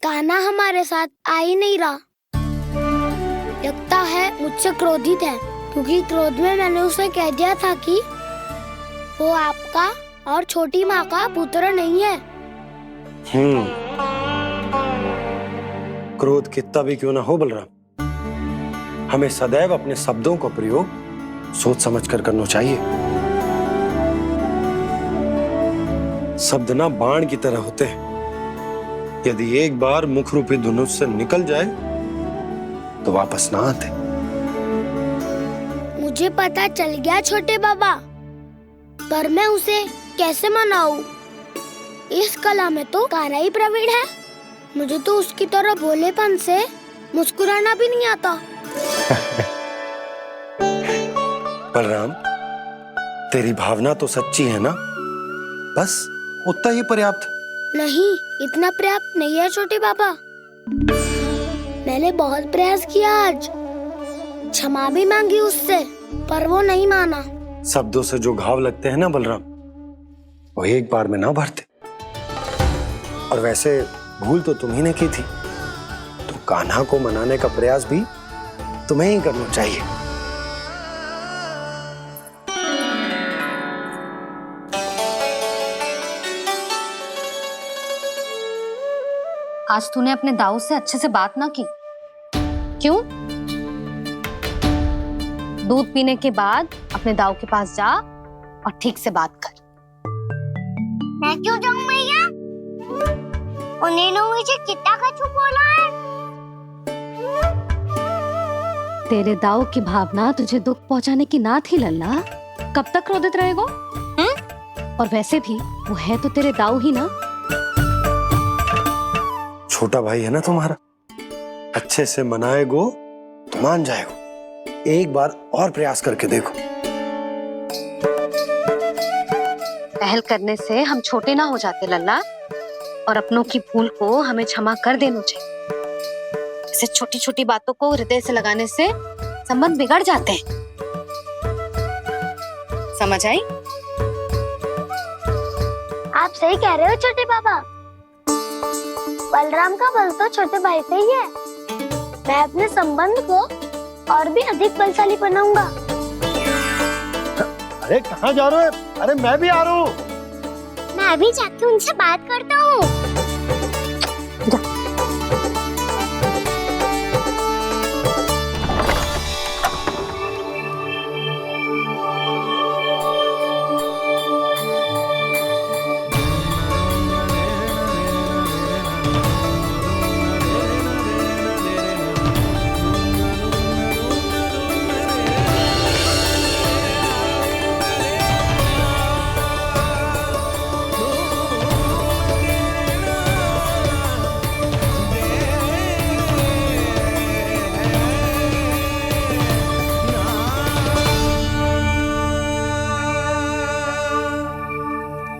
कान्हा हमारे साथ आ ही नहीं रहा। लगता है मुझसे क्रोधित है, क्योंकि क्रोध में मैंने उसे कह दिया था कि वो आपका और छोटी माँ का पुत्र नहीं है। क्रोध कितना भी क्यों ना हो बलराम, हमें सदैव अपने शब्दों का प्रयोग सोच समझ कर करना चाहिए। शब्द ना बाण की तरह होते हैं, यदि एक बार मुख रूपी धनुष से निकल जाए तो वापस ना आते। मुझे पता चल गया छोटे बाबा, पर मैं उसे कैसे मनाऊं? इस कला में तो कान्हा ही प्रवीण है। मुझे तो उसकी तरह भोलेपन से मुस्कुराना भी नहीं आता। बलराम, तेरी भावना तो सच्ची है ना, बस उतना ही पर्याप्त। नहीं, इतना पर्याप्त नहीं है छोटे बाबा। मैंने बहुत प्रयास किया आज, क्षमा भी मांगी उससे, पर वो नहीं माना। शब्दों से जो घाव लगते हैं ना बलराम, वो एक बार में ना भरते। और वैसे भूल तो तुम्ही ने की थी, तो कान्हा को मनाने का प्रयास भी तुम्हें ही करना चाहिए। आज तूने अपने दाऊ से अच्छे से बात ना की, क्यों? दूध पीने के बाद अपने दाऊ के पास जा और ठीक से बात कर। मैं क्यों जाऊं भैया? उन्होंने मुझे कितना कछु बोला है। तेरे दाऊ की भावना तुझे दुख पहुंचाने की ना थी लल्ला। कब तक क्रोधित रहेगो? और वैसे भी वो है तो तेरे दाऊ ही ना। छोटा भाई है ना तुम्हारा, अच्छे से मनाएगो तो मान जाएगो। एक बार और प्रयास करके देखो। पहल करने से हम छोटे ना हो जाते लल्ला, और अपनों की भूल को हमें क्षमा कर देना चाहिए। ऐसे छोटी छोटी बातों को हृदय से लगाने से संबंध बिगड़ जाते हैं। समझ आई? आप सही कह रहे हो छोटे बाबा। बलराम का बल तो छोटे भाई से ही है। मैं अपने संबंध को और भी अधिक बलशाली बनाऊंगा। अरे कहाँ जा रहे हो? अरे मैं भी आ रहा हूँ। मैं अभी जाके उनसे बात करता हूँ।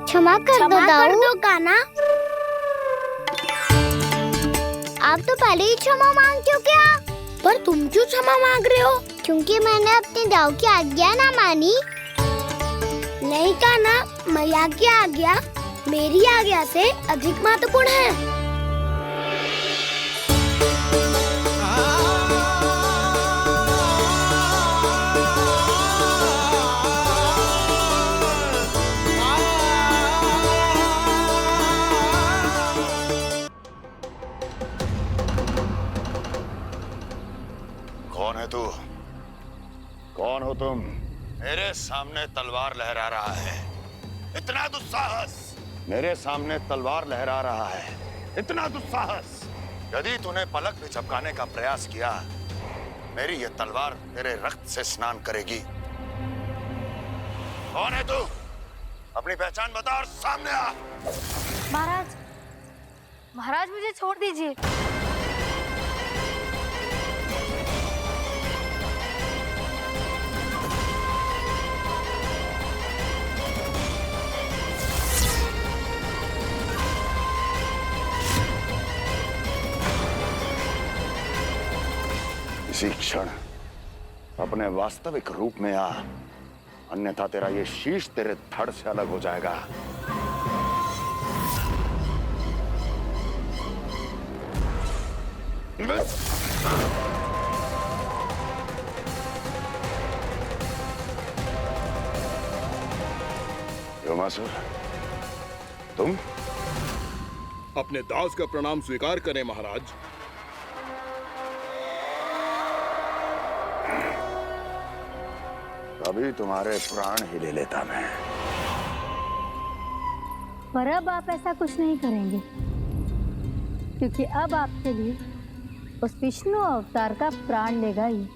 क्षमा कर दो कान्हा। आप तो पहले ही क्षमा मांग क्यों क्या? पर तुम क्यों क्षमा मांग रहे हो? क्योंकि मैंने अपने दाऊ की आज्ञा ना मानी। नहीं कान्हा, मैया की आज्ञा मेरी आज्ञा से अधिक महत्वपूर्ण है। कौन है तू? कौन हो तुम? मेरे सामने तलवार लहरा रहा है, इतना दुस्साहस! मेरे सामने तलवार लहरा रहा है, इतना दुस्साहस! यदि तूने पलक भी झपकाने का प्रयास किया, मेरी ये तलवार तेरे रक्त से स्नान करेगी। कौन है तू? अपनी पहचान बता और सामने आ। महाराज, महाराज मुझे छोड़ दीजिए। इसी क्षण अपने वास्तविक रूप में आ, अन्यथा तेरा ये शीश तेरे धड़ से अलग हो जाएगा। योमासुर, तुम? अपने दास का प्रणाम स्वीकार करें महाराज। अभी तुम्हारे प्राण ही ले लेता मैं। पर अब आप ऐसा कुछ नहीं करेंगे, क्योंकि अब आपके लिए उस विष्णु अवतार का प्राण लेगा ही।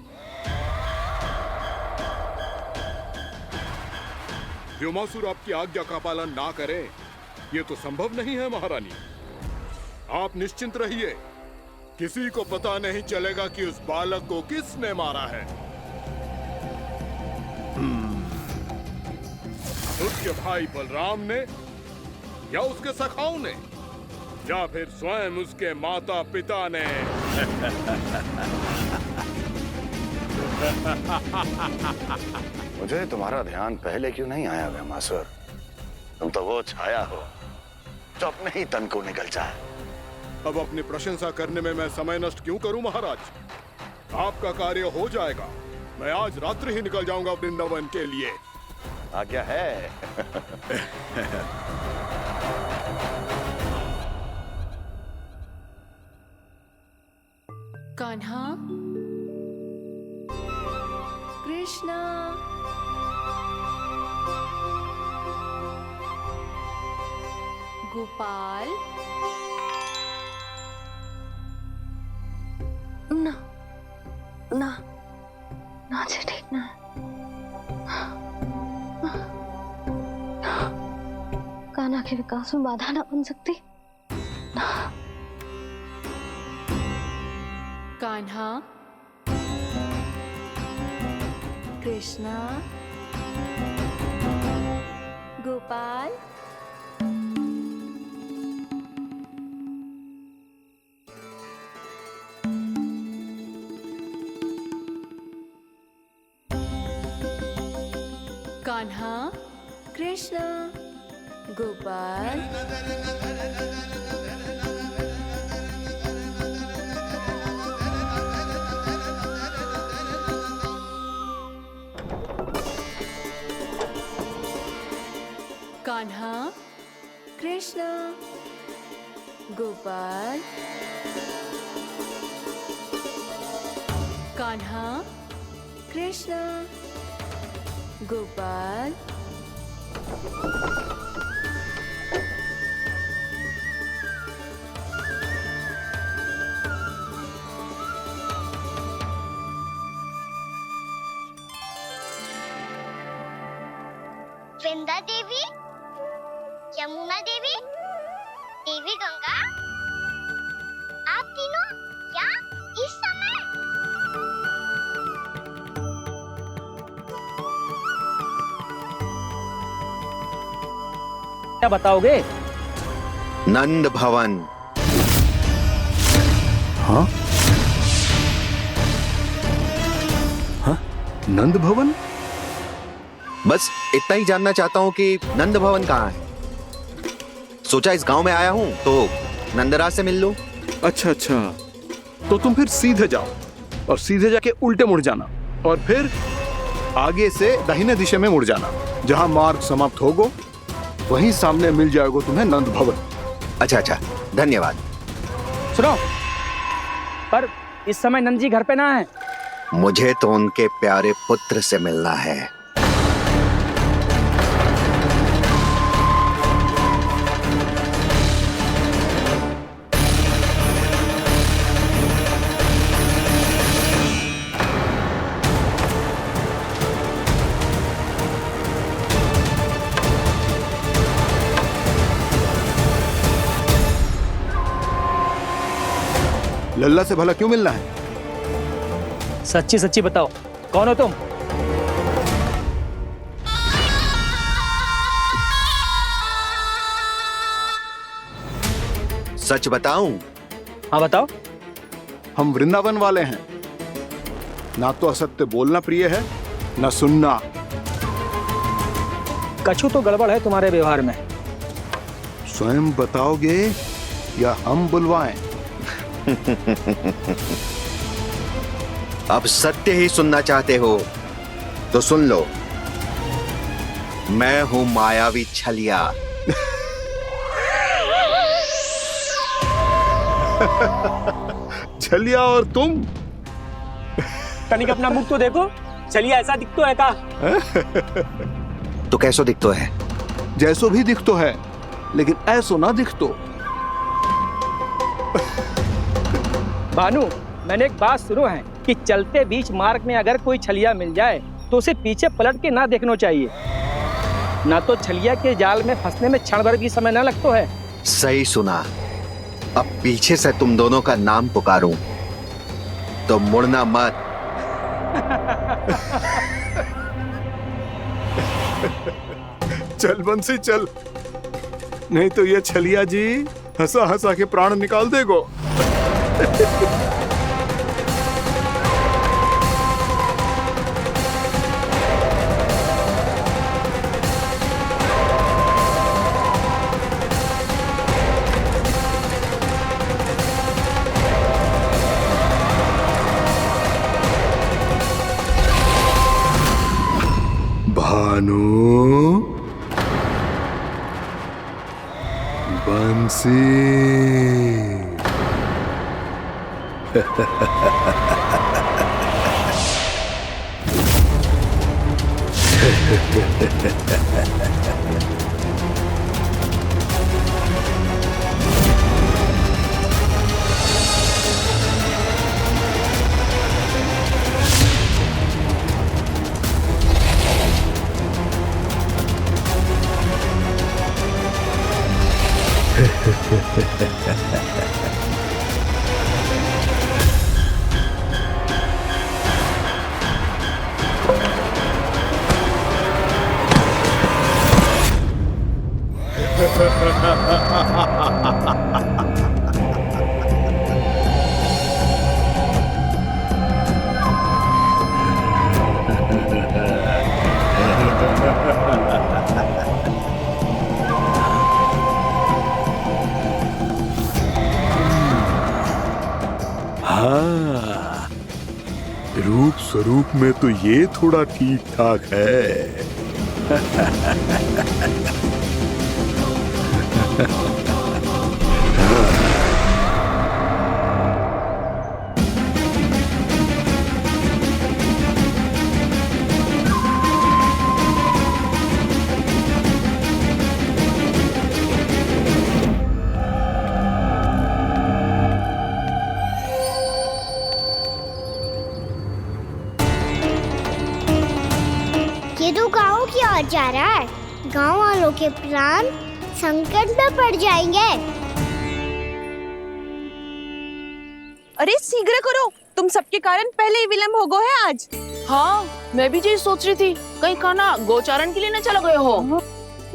व्योमासुर आपकी आज्ञा का पालन ना करें, ये तो संभव नहीं है महारानी। आप निश्चिंत रहिए, किसी को पता नहीं चलेगा कि उस बालक को किसने मारा है। उसके भाई बलराम ने, या उसके सखाओं ने, या फिर स्वयं उसके माता पिता ने। मुझे तुम्हारा ध्यान पहले क्यों नहीं आया व्योमासुर? तुम तो वो छाया हो जो अपने ही तन को निगल जाए। अब अपनी प्रशंसा करने में मैं समय नष्ट क्यों करूं महाराज? आपका कार्य हो जाएगा। मैं आज रात्रि ही निकल जाऊंगा वृंदावन के लिए। आज्ञा है। कान्हा, कृष्णा, गोपाल। ना ना ना जी, ठीक ना। कान्हा के विकास में बाधा ना बन सकती। कान्हा, कृष्णा, गोपाल। कान्हा, कृष्णा, गोपाल। कान्हा, कृष्णा, गोपाल। कान्हा, कृष्णा, गोपाल। वृंदा देवी, यमुना देवी, देवी गंगा, आप तीनों यहाँ इस समय? क्या बताओगे? नंद भवन। हाँ? हाँ? नंद भवन? बस इतना ही जानना चाहता हूँ कि नंद भवन कहाँ है। सोचा इस गांव में आया हूँ तो नंदराज से मिल लूं। अच्छा अच्छा, तो तुम फिर सीधे जाओ और सीधे जाके उल्टे मुड़ जाना और फिर आगे से दाहिने दिशा में मुड़ जाना। जहाँ मार्ग समाप्त होगा वहीं सामने मिल जाएगा तुम्हें नंद भवन। अच्छा अच्छा, धन्यवाद। सुनो, पर इस समय नंद जी घर पे ना है। मुझे तो उनके प्यारे पुत्र से मिलना है। लल्ला से भला क्यों मिलना है? सच्ची सच्ची बताओ, कौन हो तुम? सच बताऊं? हाँ बताओ। हम वृंदावन वाले हैं। ना तो असत्य बोलना प्रिय है, ना सुनना। कछु तो गड़बड़ है तुम्हारे व्यवहार में। स्वयं बताओगे या हम बुलवाएं? अब सत्य ही सुनना चाहते हो तो सुन लो, मैं हूं मायावी छलिया। छलिया और तुम? तनिक अपना मुख तो देखो, चलिए ऐसा दिखतो है का? तो कैसो दिखतो है? जैसो भी दिखतो है, लेकिन ऐसो ना दिखतो। भानु, मैंने एक बात सुनो है कि चलते बीच मार्ग में अगर कोई छलिया मिल जाए तो उसे पीछे पलट के ना देखना चाहिए, ना तो छलिया के जाल में फंसने में क्षण भर भी समय ना लगता है। सही सुना। अब पीछे से तुम दोनों का नाम पुकारूं तो मुड़ना मत। चल बंसी चल, नहीं तो ये छलिया जी हंसा हंसा के प्राण निकाल देगो। भानु, बंसी। हाँ, रूप स्वरूप में तो ये थोड़ा ठीक ठाक है। ये तो गाँव की ओर जा रहा है। गाँव वालों के प्राण संकट में पड़ जाएंगे। अरे शीघ्र करो, तुम सबके कारण पहले ही विलंब हो गो है आज। हाँ, मैं भी यही सोच रही थी, कहीं खाना गोचारण के लिए न चला गए हो।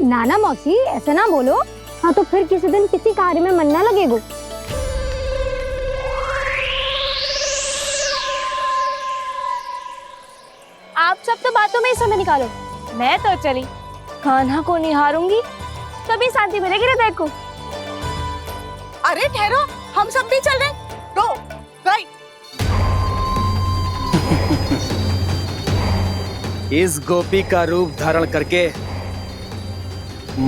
नाना मौसी ऐसे ना बोलो। हाँ तो फिर किसी दिन किसी कार्य में मन ना लगेगा। आप सब तो बातों में ही समय निकालो। मैं तो चली कान्हा को निहारूंगी, तभी शांति मिलेगी हृदय को। अरे ठहरो, हम सब भी चल रहे। तो गई। इस गोपी का रूप धारण करके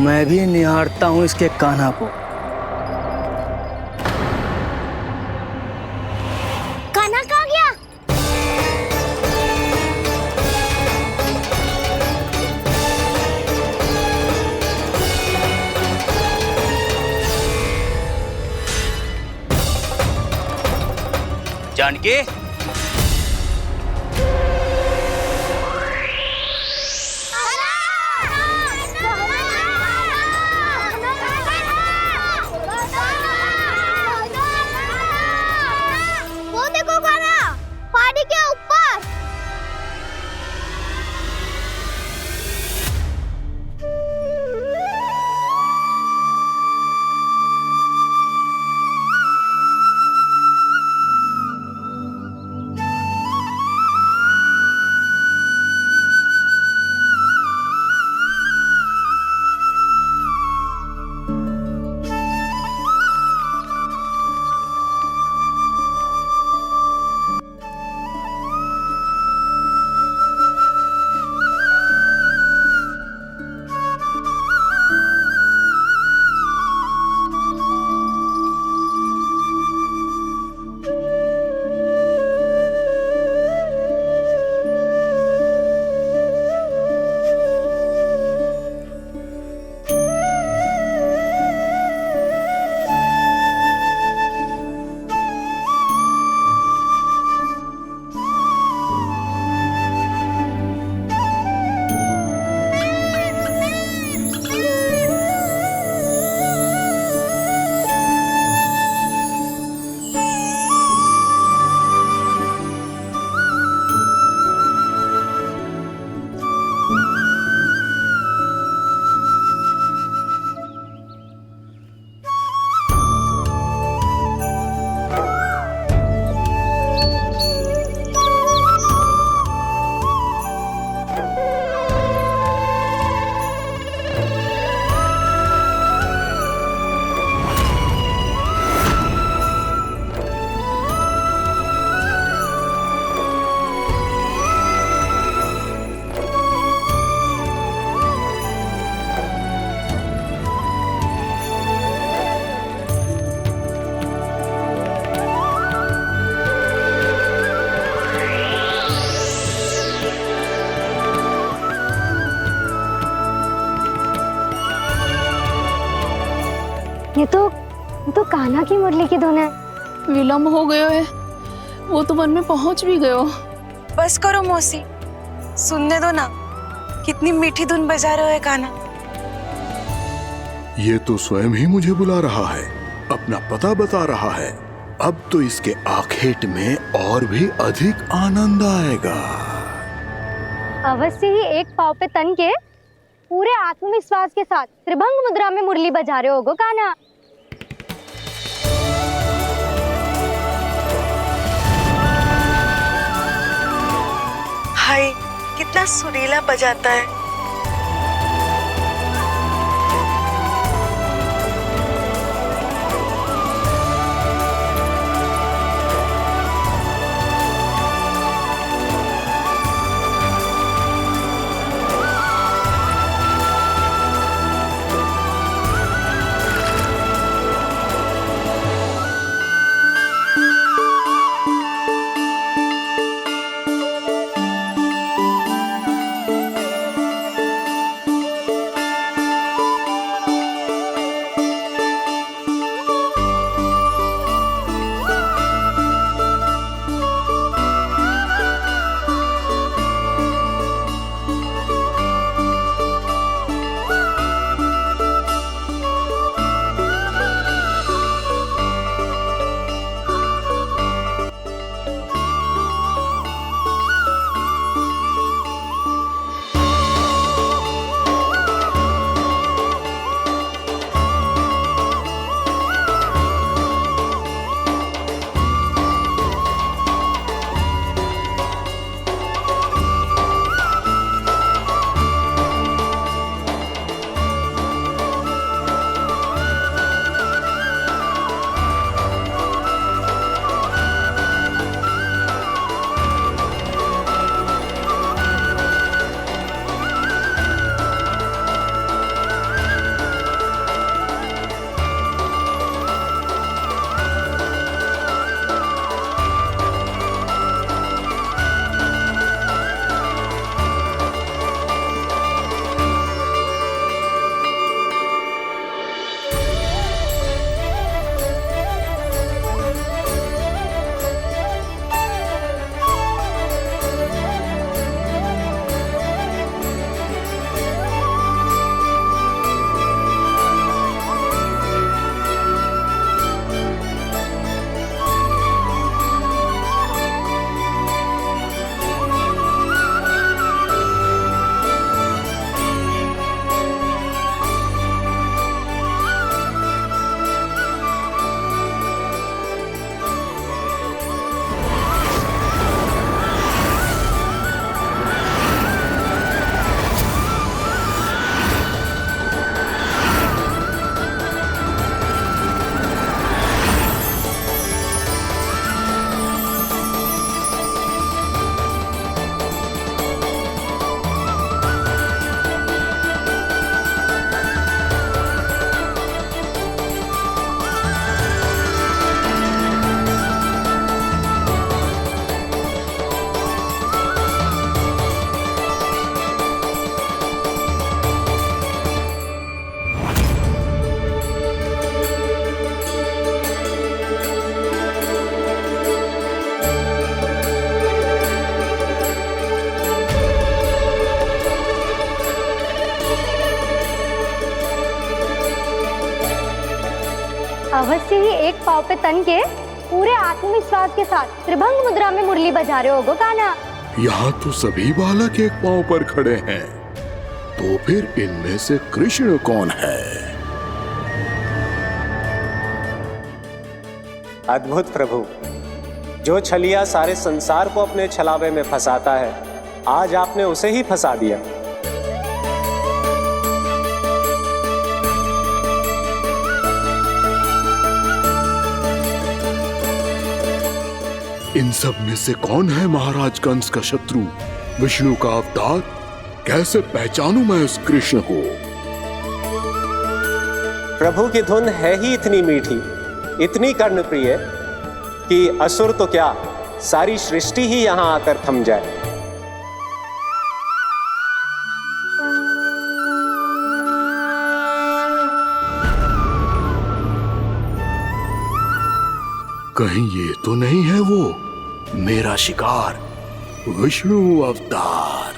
मैं भी निहारता हूँ इसके कान्हा को। कान्हा कहाँ गया? जानकी, वो देखो कान्हा, पहाड़ी के ऊपर। कान्हा की मुरली की धुन है। विलम्ब हो गयो है, वो तो वन में पहुंच भी गयो। बस करो मौसी, सुनने दो ना, कितनी मीठी धुन बजा रहे हो कान्हा। ये तो स्वयं ही मुझे बुला रहा है, अपना पता बता रहा है। अब तो इसके आखेट में और भी अधिक आनंद आएगा। अवश्य ही एक पाव पे तन के पूरे आत्मविश्वास के साथ त्रिभंग मुद्रा में मुरली बजा रहे होगो कान्हा। हाय, कितना सुरीला बजाता है। अवश्य ही एक पाव पे तन के पूरे आत्मविश्वास के साथ त्रिभंग मुद्रा में मुरली बजा रहे होगो कान्हा। यहाँ तो सभी बालक एक पांव पर खड़े हैं, तो फिर इनमें से कृष्ण कौन है? अद्भुत प्रभु, जो छलिया सारे संसार को अपने छलावे में फंसाता है, आज आपने उसे ही फंसा दिया। इन सब में से कौन है महाराज कंस का शत्रु, विष्णु का अवतार? कैसे पहचानूं मैं उस कृष्ण को? प्रभु की धुन है ही इतनी मीठी, इतनी कर्णप्रिय कि असुर तो क्या, सारी सृष्टि ही यहाँ आकर थम जाए। कहीं ये तो नहीं है वो मेरा शिकार विष्णु अवतार?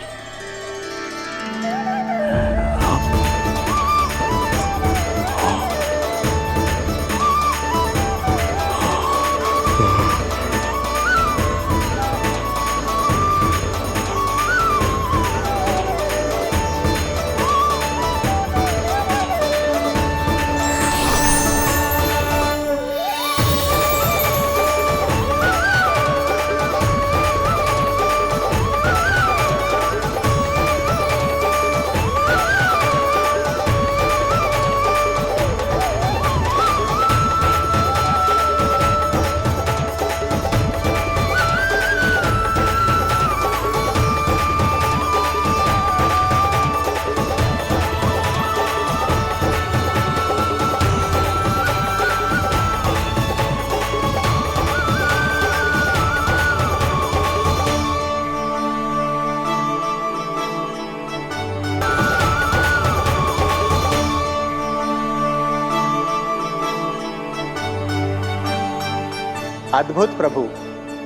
अद्भुत प्रभु,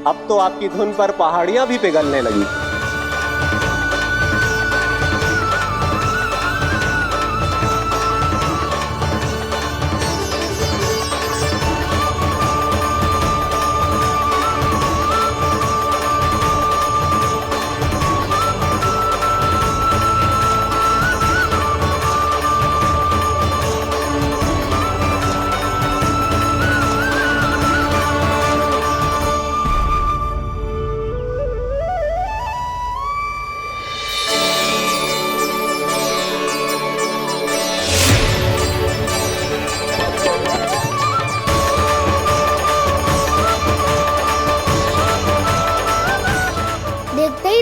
अब तो आपकी धुन पर पहाड़ियां भी पिघलने लगी।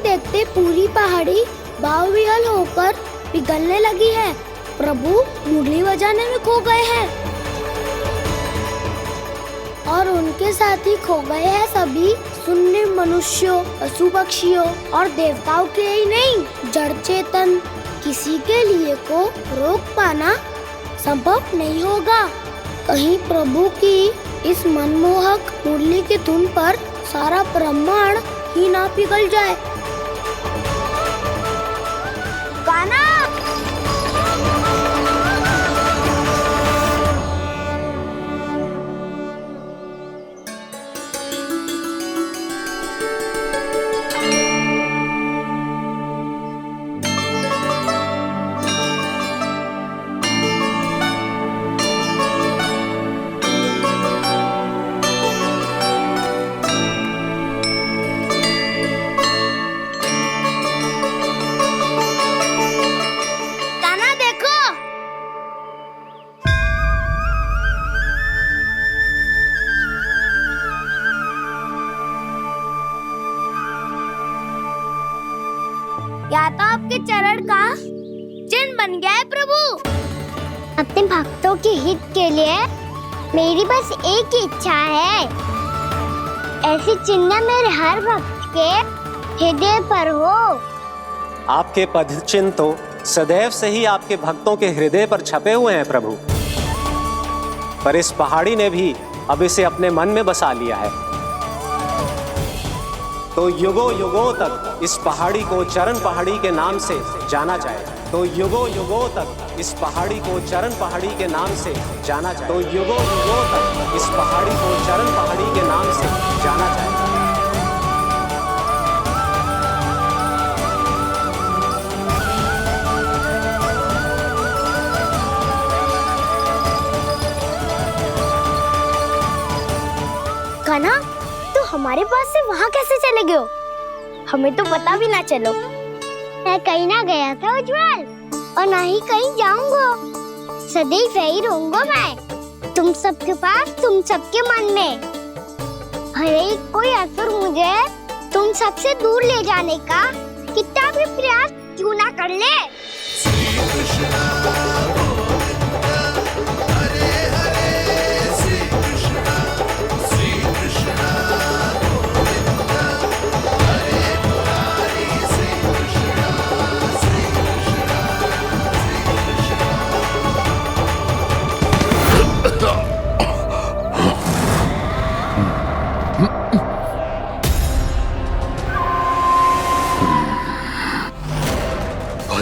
देखते पूरी पहाड़ी बाहुविहल होकर पिघलने लगी है। प्रभु मुरली बजाने में खो गए हैं और उनके साथ ही खो गए हैं सभी सुनने मनुष्यों, पशु पक्षियों और देवताओं के ही नहीं, जड़ चेतन किसी के लिए को रोक पाना संभव नहीं होगा। कहीं प्रभु की इस मनमोहक मुरली की धुन पर सारा ब्रह्मांड ही ना पिघल जाए। गाना या तो आपके चरण का चिन्ह बन गया है प्रभु। अपने भक्तों के हित के लिए मेरी बस एक ही इच्छा है, ऐसी चिन्ह मेरे हर भक्त के हृदय पर हो। आपके पद चिन्ह तो सदैव से ही आपके भक्तों के हृदय पर छपे हुए हैं प्रभु, पर इस पहाड़ी ने भी अब इसे अपने मन में बसा लिया है। तो युगों युगों तक इस पहाड़ी को चरण पहाड़ी के नाम से जाना जाए। तो युगों युगों तक इस पहाड़ी को चरण पहाड़ी के नाम से जाना जाए। तो युगों युगों तक इस पहाड़ी को चरण पहाड़ी के नाम से जाना जाए। कान्हा, तू हमारे पास से वहाँ कैसे चले गए हो? हमें तो पता भी ना चलो। मैं कहीं ना गया था उज्जवल, और ना ही कहीं जाऊंगा। सदैव यही रहूंगा मैं, तुम सबके पास, तुम सबके मन में। भले ही कोई असुर मुझे तुम सबसे दूर ले जाने का कितना भी प्रयास क्यों ना कर ले।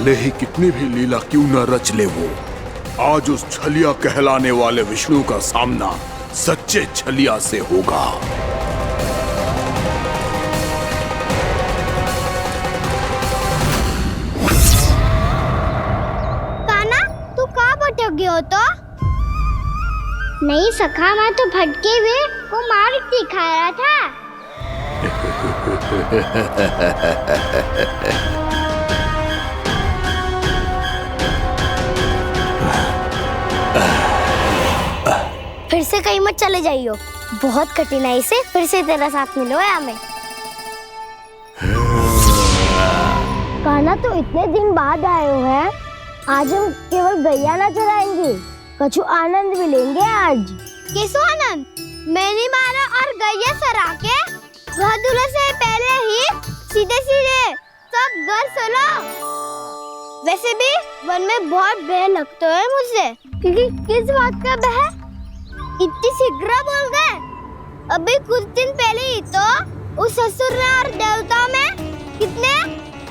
भले ही कितनी भी लीला क्यों न रच ले वो, आज उस छलिया कहलाने वाले विष्णु का सामना सच्चे छलिया से होगा। कान्हा, तू कहाँ भटक गए हो तो? नहीं सखा, मैं तो भटके हुए को मार्ग दिखा रहा था। फिर से कहीं मत चले जाइयो, बहुत कठिनाई से फिर से तेरा साथ मिलो है हमें। कान्हा, तो इतने दिन बाद आए हो हैं, आज हम केवल गैया ना चराएंगे, कछु आनंद भी लेंगे आज। किसो आनंद? मैंने मारा और गैया चरा के घर दूल्हे से पहले ही सीधे सीधे सब घर चलो। वैसे भी वन में बहुत भय लगता है मुझे, क्योंकि किस बात का भय? इतनी शीघ्र बोल गए। अभी कुछ दिन पहले ही तो उस ससुर और देवता में कितने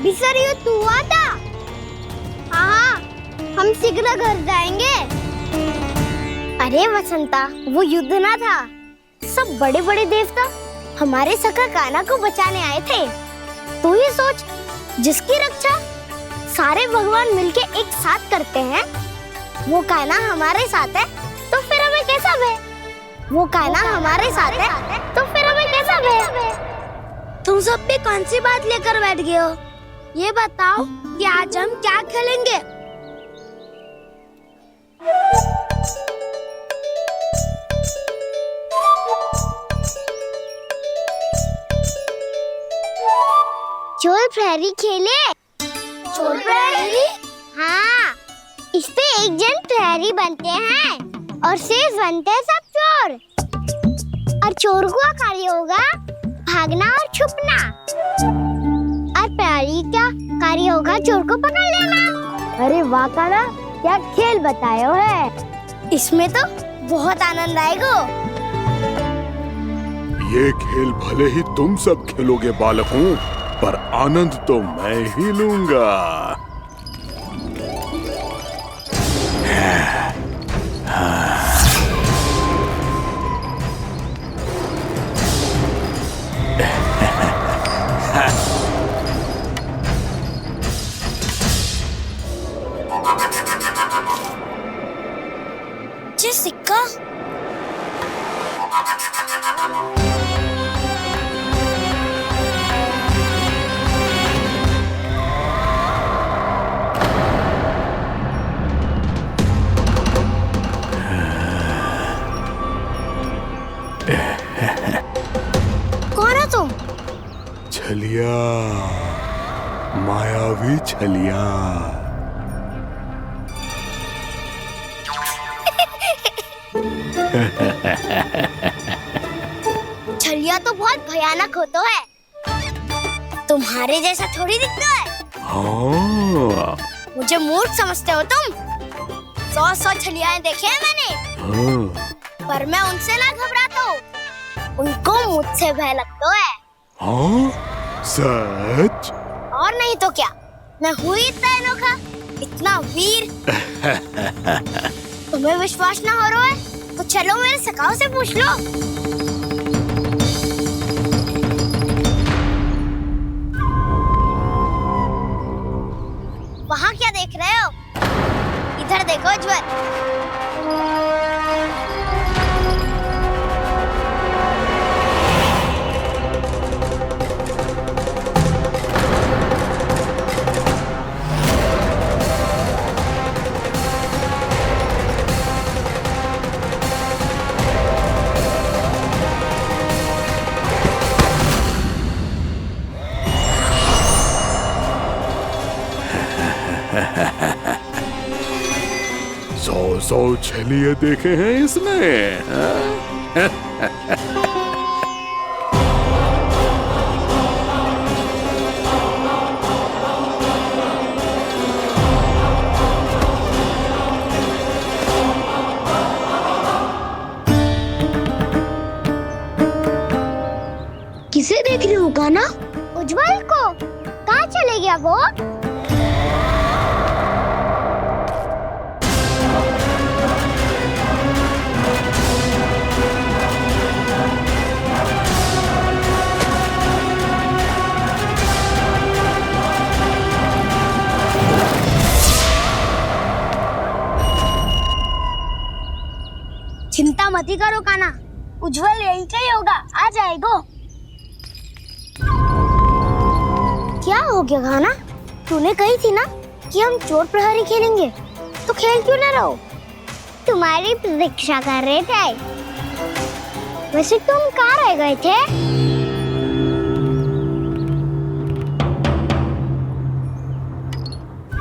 भीषण युद्ध हुआ था। हाँ, हम शीघ्र घर जाएंगे। अरे वसंता, वो युद्ध ना था, सब बड़े बड़े देवता हमारे सखा कान्हा को बचाने आए थे। तू ही सोच, जिसकी रक्षा सारे भगवान मिलके एक साथ करते हैं, वो कान्हा हमारे साथ है, तो फिर हमें कैसा भय? वो कान्हा हमारे साथ है, तो फिर हमें कैसा भय? तुम सब भी कौन सी बात लेकर बैठ गए हो? ये बताओ कि आज हम क्या खेलेंगे? चोर प्रहरी खेले। चोर प्रहरी? हाँ, इस पे एक जन प्रहरी बनते हैं और शेष बनते हैं सब चोर। और चोर का कार्य होगा भागना और छुपना, और प्रहरी का कार्य होगा चोर को पकड़ लेना। अरे वाह कान्हा, क्या खेल बताए है। इसमें तो बहुत आनंद आएगा। ये खेल भले ही तुम सब खेलोगे बालकों, पर आनंद तो मैं ही लूंगा। ये सिक्का कौन हो तुम? छलिया, मायावी छलिया। छलिया तो बहुत भयानक होता है, तुम्हारे जैसा थोड़ी दिखता है। हाँ। मुझे मूर्ख समझते हो तुम? 100 छलियाएं देखे हैं मैंने। हाँ। पर मैं उनसे ना घबराता हूँ, उनको मुझसे भय लगता है। हाँ? सच? और नहीं तो क्या, मैं हूँ इतना अनोखा, इतना वीर। तुम्हें विश्वास ना हो रहा है तो चलो मेरे सखाओं से पूछ लो। वहाँ क्या देख रहे हो? इधर देखो ज्वर। सौ छलिए देखे हैं इसने। किसे देख रही हो कान्हा? उज्जवल को। कहाँ चले गया वो? ही करो काना, उज्जवल यही चाहिए होगा, आ जाएगा। क्या हो गया काना? तूने कही थी ना कि हम चोर प्रहरी खेलेंगे, तो खेल क्यों ना रहो? तुम्हारी प्रतीक्षा कर रहे थे। वैसे तुम कहाँ रह गए थे?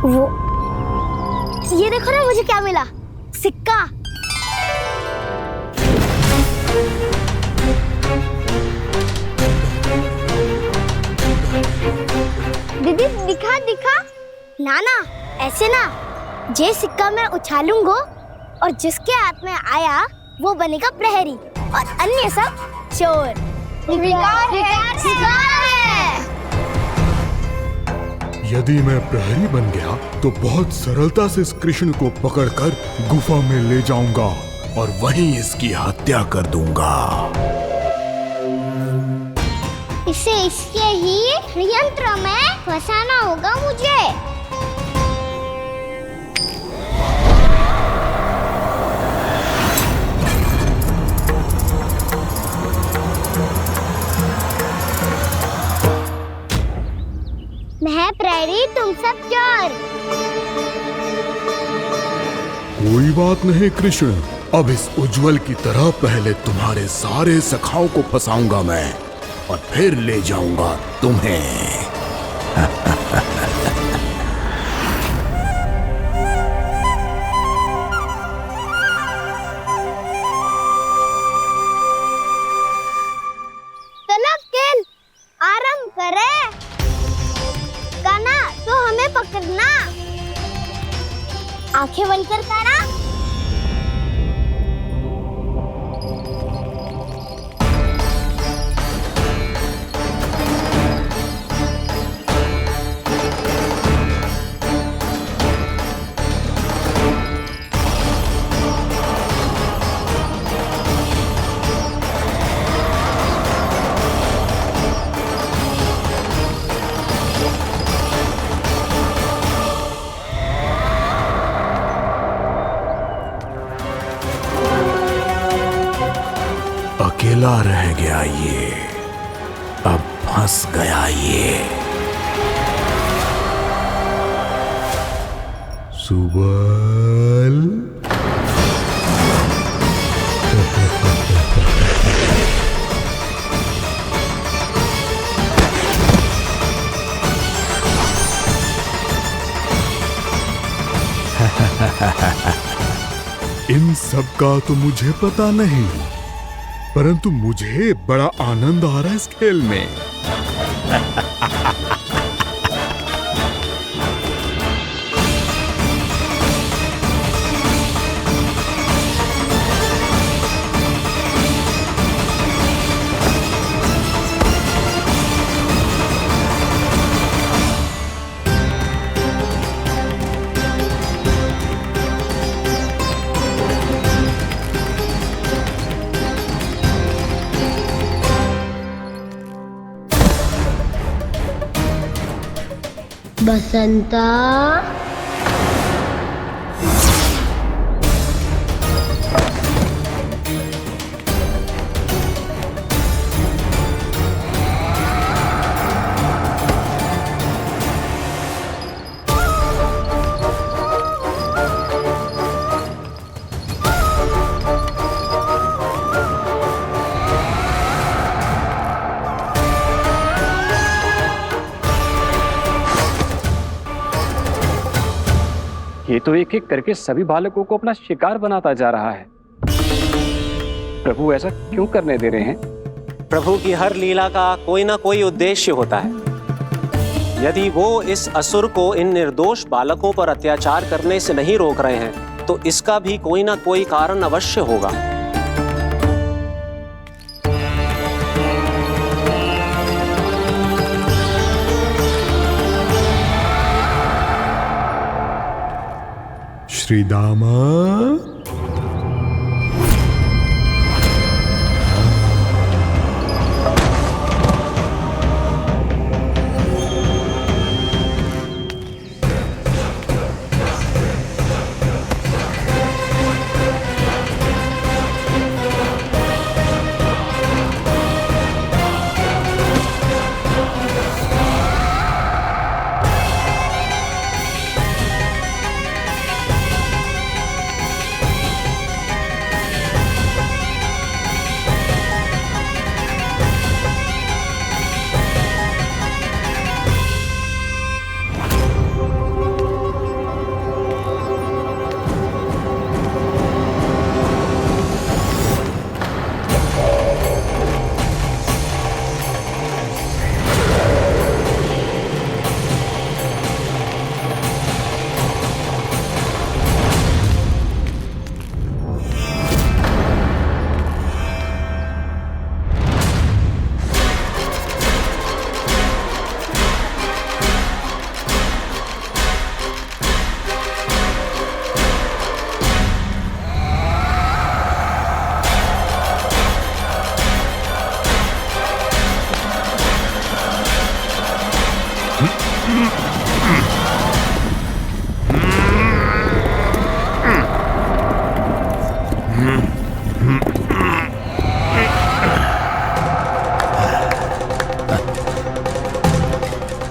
वो ये देखो ना, मुझे क्या मिला, सिक्का। दीदी दिखा दिखा। ना ना, ऐसे ना, ये सिक्का मैं उछालूंगा और जिसके हाथ में आया वो बनेगा प्रहरी और अन्य सब चोर। शिकार है। यदि मैं प्रहरी बन गया तो बहुत सरलता से इस कृष्ण को पकड़कर गुफा में ले जाऊंगा और वहीं इसकी हत्या कर दूंगा। इसे इसके ही यंत्र में फंसाना होगा मुझे। मैं प्रहरी, तुम सब चोर। कोई बात नहीं कृष्ण, अब इस उज्जवल की तरह पहले तुम्हारे सारे सखाओं को फंसाऊंगा मैं और फिर ले जाऊंगा तुम्हें। चलो खेल आरंभ करें। काना, तो हमें पकड़ना। आंखें बंद कर काना। अकेला रह गया ये, अब फंस गया ये। सुबल इन सब का तो मुझे पता नहीं, परंतु मुझे बड़ा आनंद आ रहा है इस खेल में। बसंता, ये तो एक एक करके सभी बालकों को अपना शिकार बनाता जा रहा है। प्रभु ऐसा क्यों करने दे रहे हैं? प्रभु की हर लीला का कोई ना कोई उद्देश्य होता है। यदि वो इस असुर को इन निर्दोष बालकों पर अत्याचार करने से नहीं रोक रहे हैं तो इसका भी कोई ना कोई कारण अवश्य होगा। श्री दामा,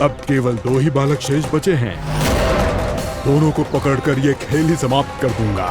अब केवल 2 ही बालक शेष बचे हैं। दोनों को पकड़कर ये खेल ही समाप्त कर दूंगा।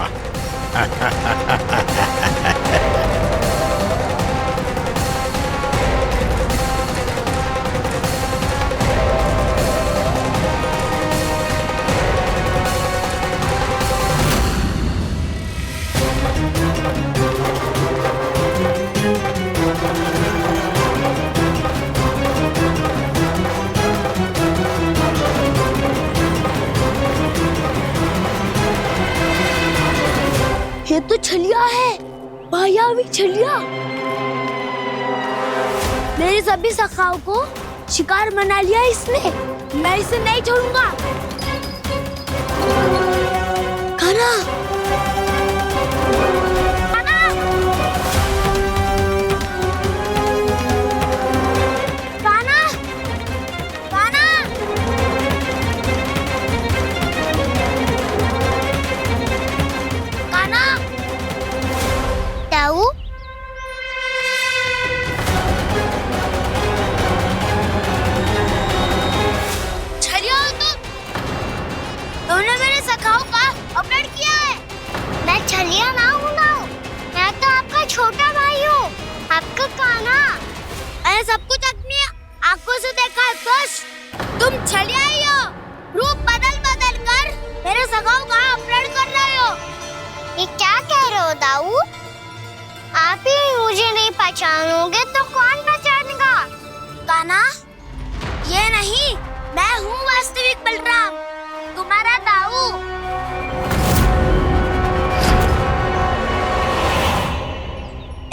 ये तो छलिया है, मायावी छलिया। मेरे सभी सखाओं को शिकार बना लिया इसने। मैं इसे नहीं छोड़ूंगा। कान्हा, कान्हा, कान्हा, कान्हा। कान्हा, दाऊ, छलिया हो तुम। तुमने मेरे सखाओं का अपहरण किया है। मैं छलिया ना हूँ ना, मैं तो आपका छोटा भाई हूँ, आपका कान्हा। मैंने सब कुछ अपनी आंखों से देखा है। बस तुम छलिया ही हो। रूप बदल बदल कर मेरे सखाओं का अपहरण कर रहे हो। ये क्या कह रहे हो दाऊ? आप ही मुझे नहीं पहचानोगे तो कौन पहचानेगा? कान्हा, ये नहीं, मैं हूँ वास्तविक बलराम, तुम्हारा दाऊ।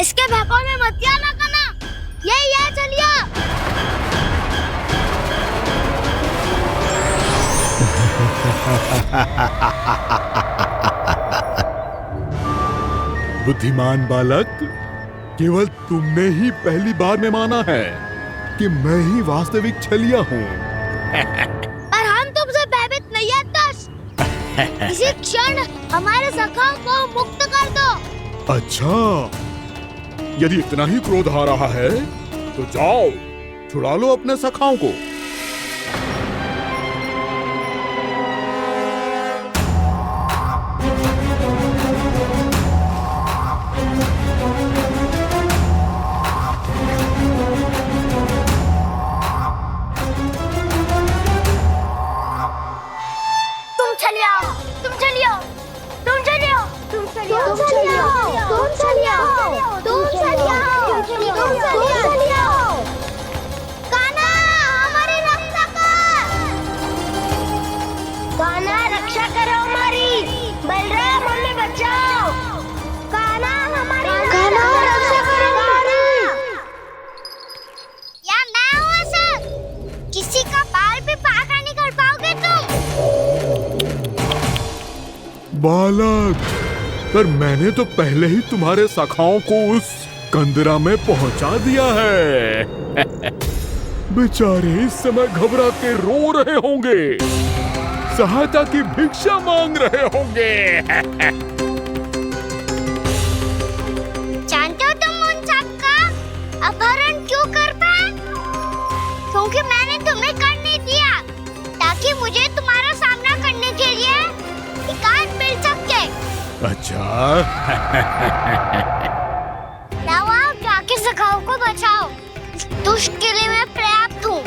इसके भौंकों में मत आना कान्हा, यही है छलिया। बुद्धिमान बालक, केवल तुमने ही पहली बार में माना है कि मैं ही वास्तविक छलिया हूँ। पर हम तुमसे भयभीत नहीं है दस। इसी क्षण हमारे सखाओं को मुक्त कर दो। अच्छा, यदि इतना ही क्रोध आ रहा है तो जाओ, छुड़ा लो अपने सखाओं को। तुम छलिया, तुम छलिया, तुम छलिया, तुम छलिया, तुम छलिया, तुम छलिया, तुम छलिया, तुम छलिया। कान्हा, हमारी रक्षा कर। कान्हा, रक्षा करो हमारी। बलराम, हमें बचाओ। कान्हा, हमारी रक्षा करो हमारी। या मैं हूँ ऐसा? किसी का बाल भी पाका नहीं कर पाओगे तुम। बालक, पर मैंने तो पहले ही तुम्हारे सखाओं को उस कंदरा में पहुंचा दिया है। बेचारे इस समय घबरा के रो रहे होंगे, सहायता की भिक्षा मांग रहे होंगे। जानते हो तुम उन सबका अपहरण क्यों कर पाए? क्योंकि मैंने तुम्हें कर नहीं दिया, ताकि मुझे तुम्हारा सामना करने के लिए एकांत मिल सके। अच्छा। लाओ, जाके सखाओं को बचाओ। इस दुष्ट के लिए मैं पर्याप्त हूँ।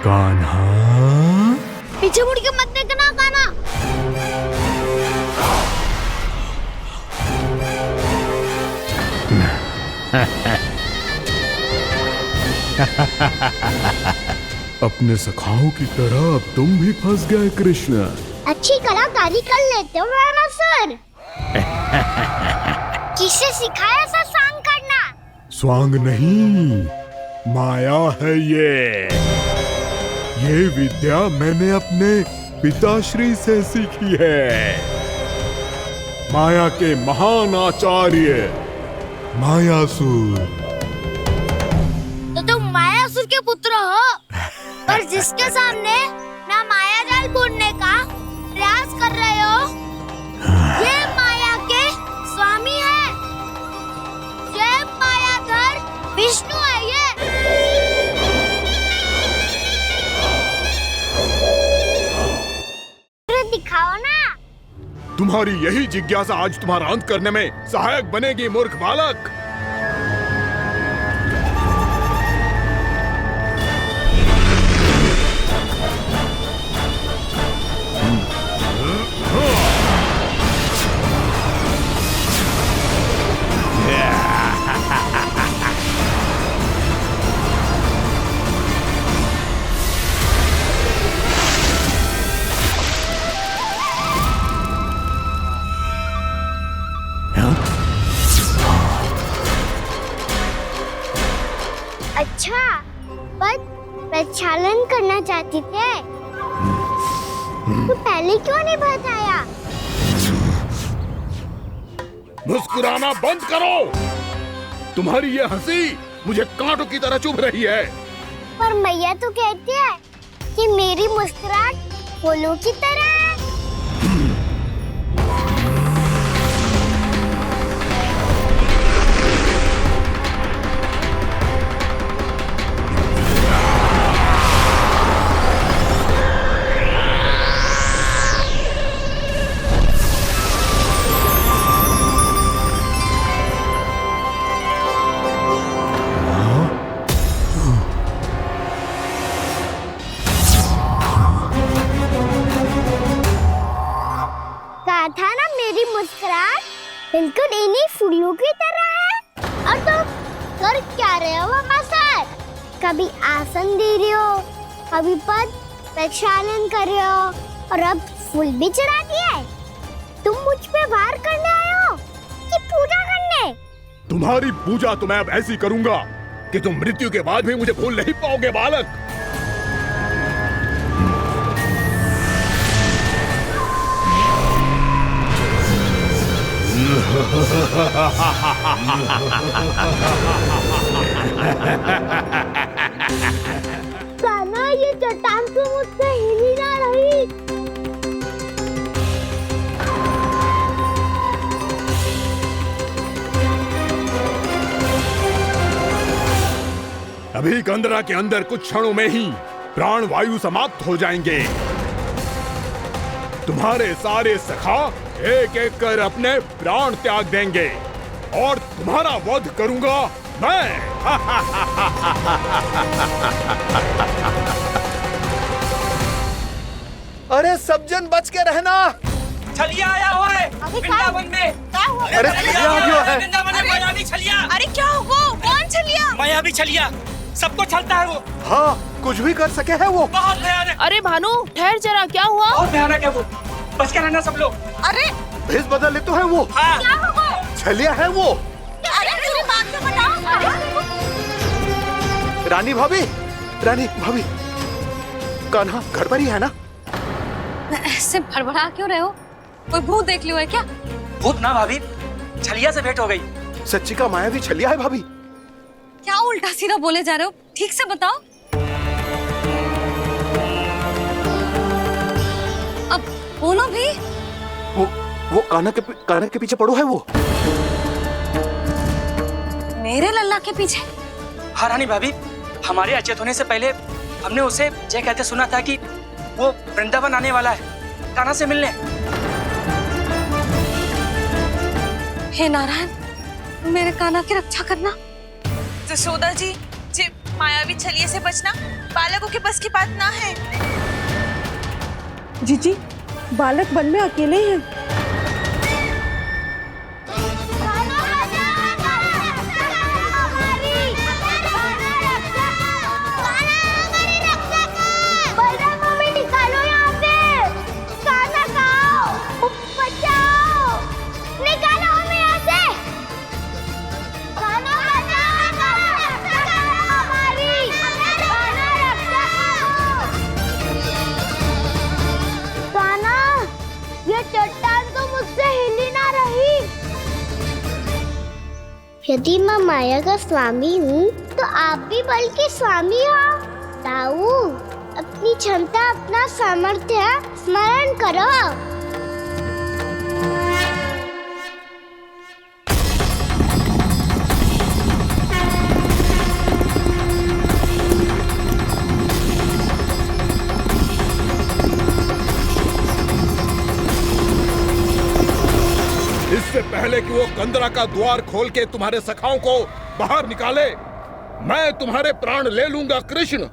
कान्हा, पीछे मुड़ के मत देखना कान्हा। अपने सखाओं की तरह अब तुम भी फंस गए कृष्ण। अच्छी कलाकारी कर लेते हो रावणासुर। किससे सिखाया ऐसा स्वांग करना? स्वांग नहीं, माया है ये विद्या मैंने अपने पिताश्री से सीखी है। माया के महान आचार्य मायासुर। तो तुम मायासुर के पुत्र हो, पर जिसके सामने ना माया जाल बुनने का प्रयास कर रहे हो, ये माया के स्वामी है। जय मायाधर तुम्हारी यही जिज्ञासा आज तुम्हारा अंत करने में सहायक बनेगी, मूर्ख बालक। अच्छा, पर प्रक्षालन करना चाहती थे तो पहले क्यों नहीं बताया? मुस्कुराना बंद करो। तुम्हारी ये हंसी मुझे कांटों की तरह चुभ रही है। पर मैया तो कहती है कि मेरी मुस्कुराहट फूलों की तरह है। था ना मेरी मुस्कुराहट बिल्कुल इन्हीं फूलों की तरह है। और तुम कर क्या रहे हो सर? कभी आसन दे रहे हो, कभी पद प्रक्षालन कर रहे हो और अब फूल भी चढ़ा दिया है। तुम मुझ पे वार करने आए हो कि पूजा करने? तुम्हारी पूजा तो मैं अब ऐसी करूंगा कि तुम मृत्यु के बाद भी मुझे भूल नहीं पाओगे बालक। कान्हा, ये चट्टान तो मुझसे हिल ही ना रही। अभी कंदरा के अंदर कुछ क्षणों में ही प्राण वायु समाप्त हो जाएंगे। तुम्हारे सारे सखा एक एक कर अपने प्राण त्याग देंगे और तुम्हारा वध करूंगा मैं। अरे सब जन बच के रहना। छलिया आया हुआ है वृंदावन में। अरे छलिया आ गया है। वृंदावन में मायावी छलिया। अरे क्या हुआ? कौन छलिया? मायावी छलिया, सबको छलता है वो। हाँ, कुछ भी कर सके है वो। बहुत भयानक। अरे भानु, ठहर जरा, क्या हुआ? बहुत भयानक है वो, बच के रहना सब लोग। अरे भेष बदल ले तो है वो। हाँ। क्या हुआ? छलिया है वो। अरे मेरी बात तो बताओ। रानी भाभी, कान्हा घर पर ही है ना? ऐसे भड़बड़ा क्यों रहे हो? कोई भूत देख लियो है क्या? भूत ना भाभी, छलिया से भेंट हो गई। सच्ची का मायावी छलिया है भाभी। क्या उल्टा सीधा बोले जा रहे हो? ठीक से बताओ। अब बोलो भी। वो कान्हा के पीछे पड़ो है वो। मेरे लल्ला के पीछे? हाँ रानी भाभी, हमारे अचेत होने से पहले हमने उसे ये कहते सुना था कि वो वृंदावन आने वाला है कान्हा से मिलने। हे नारायण, मेरे कान्हा की रक्षा करना। जसोदा जी, मायावी छलिए से बचना बालकों के बस की बात ना है। जीजी, बालक वन में अकेले हैं। यदि मैं माया का स्वामी हूँ तो आप भी बल के स्वामी हो। ताऊ, अपनी क्षमता, अपना सामर्थ्य स्मरण करो। कि वो कंदरा का द्वार खोल के तुम्हारे सखाओं को बाहर निकाले, मैं तुम्हारे प्राण ले लूंगा कृष्ण।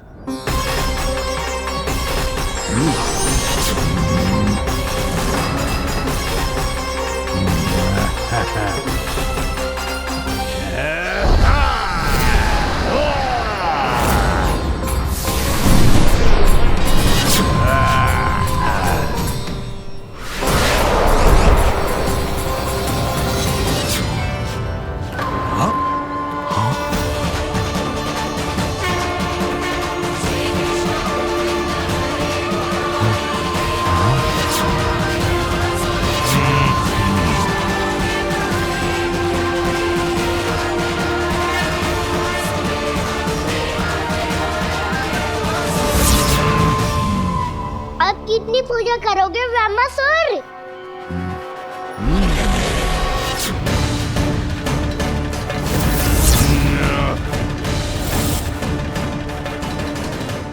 अब कितनी पूजा करोगे ब्रह्मासुर?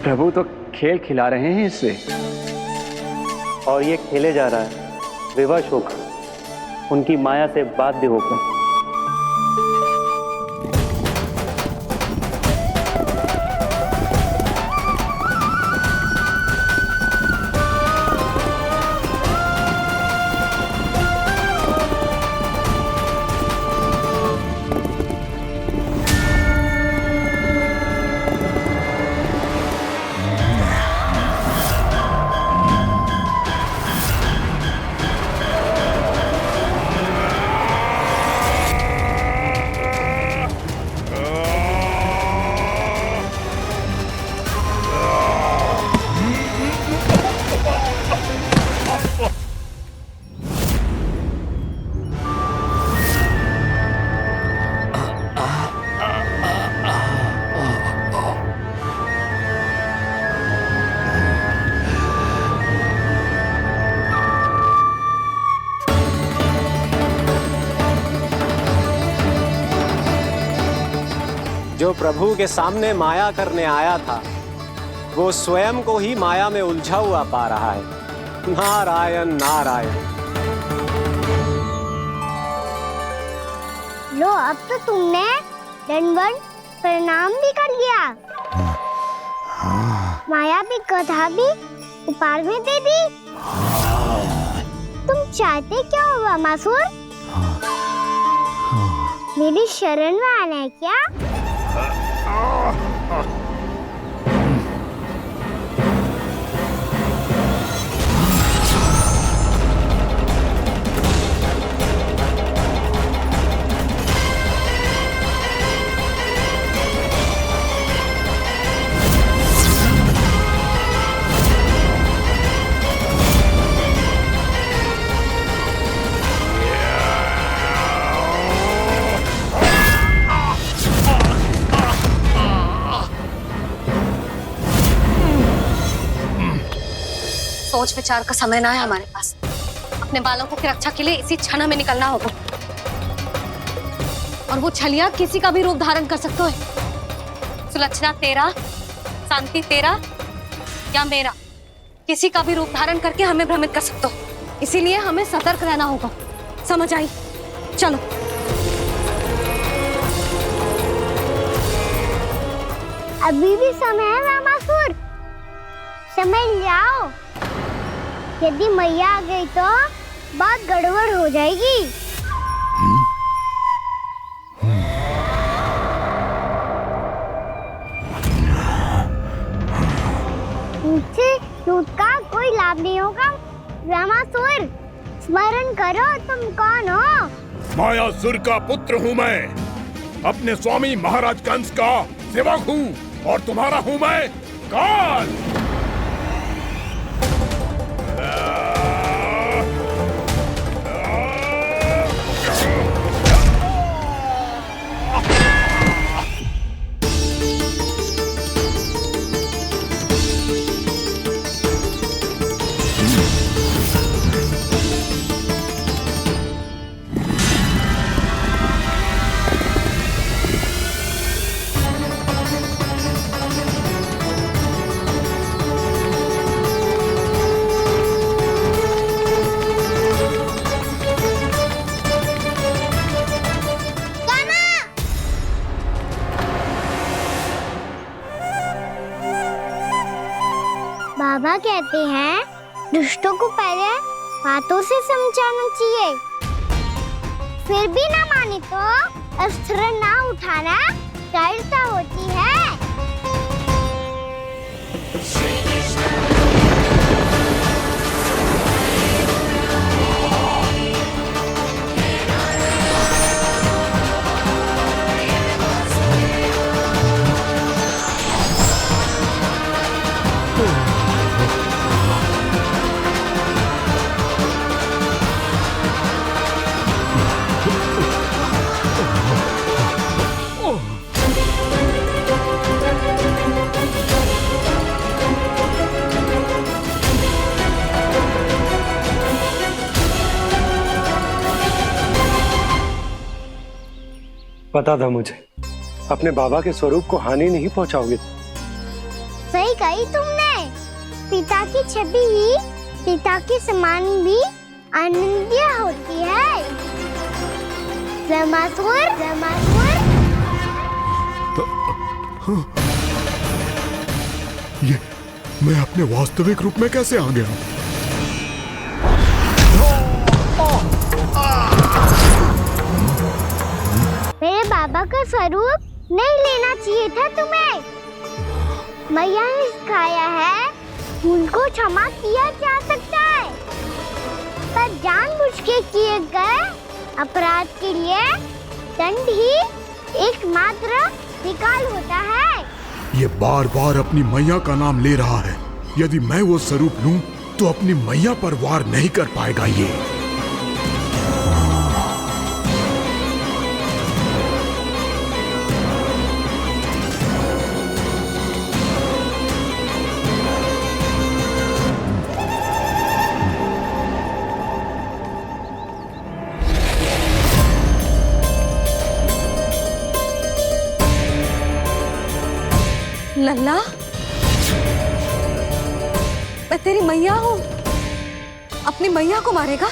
प्रभु तो खेल खिला रहे हैं इससे, और ये खेले जा रहा है विवश होकर, उनकी माया से बाध्य होकर। जो प्रभु के सामने माया करने आया था, वो स्वयं को ही माया में उलझा हुआ पा रहा है। नारायण नारायण। लो, अब तो तुमने दंडवत प्रणाम भी कर लिया, माया भी कथा भी उपहार भी दे दी। तुम चाहते क्या हो ब्रह्मासुर? मेरी शरण में आना है क्या? सोच विचार का समय ना है हमारे पास। अपने बालकों की रक्षा के लिए इसी क्षण में निकलना होगा। और वो छलिया किसी का भी रूप धारण कर सकते हैं। सुलक्षणा तेरा, शांति तेरा या मेरा, किसी का भी रूप धारण करके हमें भ्रमित कर सकते हो। इसीलिए हमें सतर्क रहना होगा। समझ आई? चलो। अभी भी समय है ब्रह्मासुर, समझ जाओ। यदि मैया आ गई तो बात गड़बड़ हो जाएगी। मुझसे झूठ का कोई लाभ नहीं होगा। ब्रह्मासुर, स्मरण करो तुम कौन हो। मायासुर का पुत्र हूँ मैं, अपने स्वामी महाराज कंस का सेवक हूँ, और तुम्हारा हूँ मैं काल। बाबा कहते हैं दुष्टों को पहले बातों से समझाना चाहिए, फिर भी ना माने तो अस्त्र ना उठाना कायरता होती है। पता था मुझे अपने बाबा के स्वरूप को हानि नहीं पहुंचाओगे। सही कही तुमने। पिता की छवि ही पिता के समान भी आनंदीय होती है। ज़मासुर, ज़मासुर। ये मैं अपने वास्तविक रूप में कैसे आ गया? मेरे बाबा का स्वरूप नहीं लेना चाहिए था तुम्हें। मैया ने सिखाया है भूल को क्षमा किया जा सकता है, पर जानबूझ के किए गए अपराध के लिए दंड ही एकमात्र निकाल होता है। ये बार बार अपनी मैया का नाम ले रहा है। यदि मैं वो स्वरूप लूं तो अपनी मैया पर वार नहीं कर पाएगा ये। लल्ला, मैं तेरी मैया हूँ, अपनी मैया को मारेगा?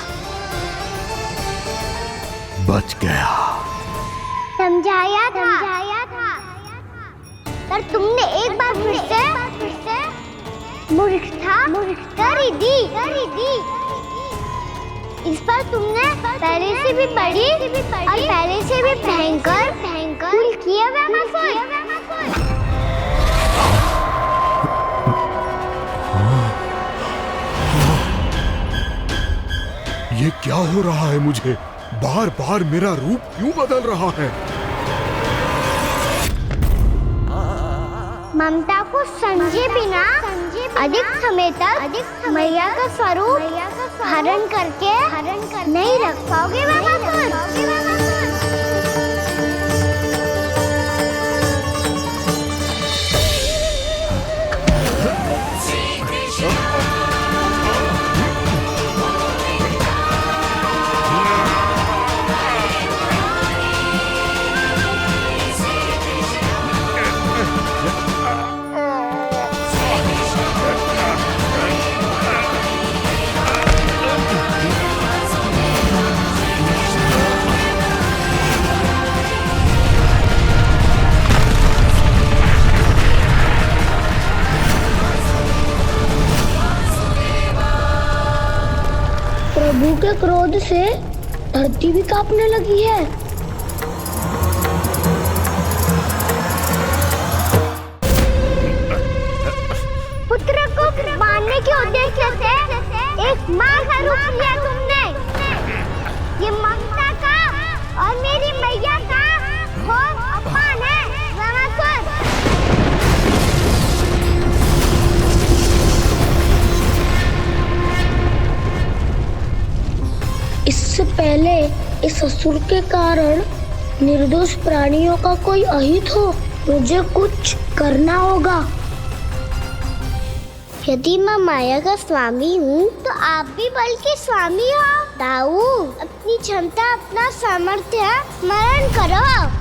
बच गया। समझाया था, पर तुमने एक बार फिर से मूर्खता कर ही दी। इस पर तुमने पहले से भी बड़ी और पहले से भी भयंकर भूल किया वह। ये क्या हो रहा है मुझे? बार बार मेरा रूप क्यों बदल रहा है? ममता को समझे बिना अधिक समय तक मैया का स्वरूप हरण करके नहीं रख पाओगे बाबा। प्रभु के क्रोध से धरती भी कांपने लगी है। पुत्र को मारने के उद्देश्य से एक माँ का रूप लिया तुमने। ये ममता का और मेरी मैया का घोर अपमान है ज़मासुर। इससे पहले इस असुर के कारण निर्दोष प्राणियों का कोई अहित हो, मुझे कुछ करना होगा। यदि मैं माया का स्वामी हूँ तो आप भी बल के स्वामी हो। दाऊ, अपनी क्षमता अपना सामर्थ्य स्मरण करो।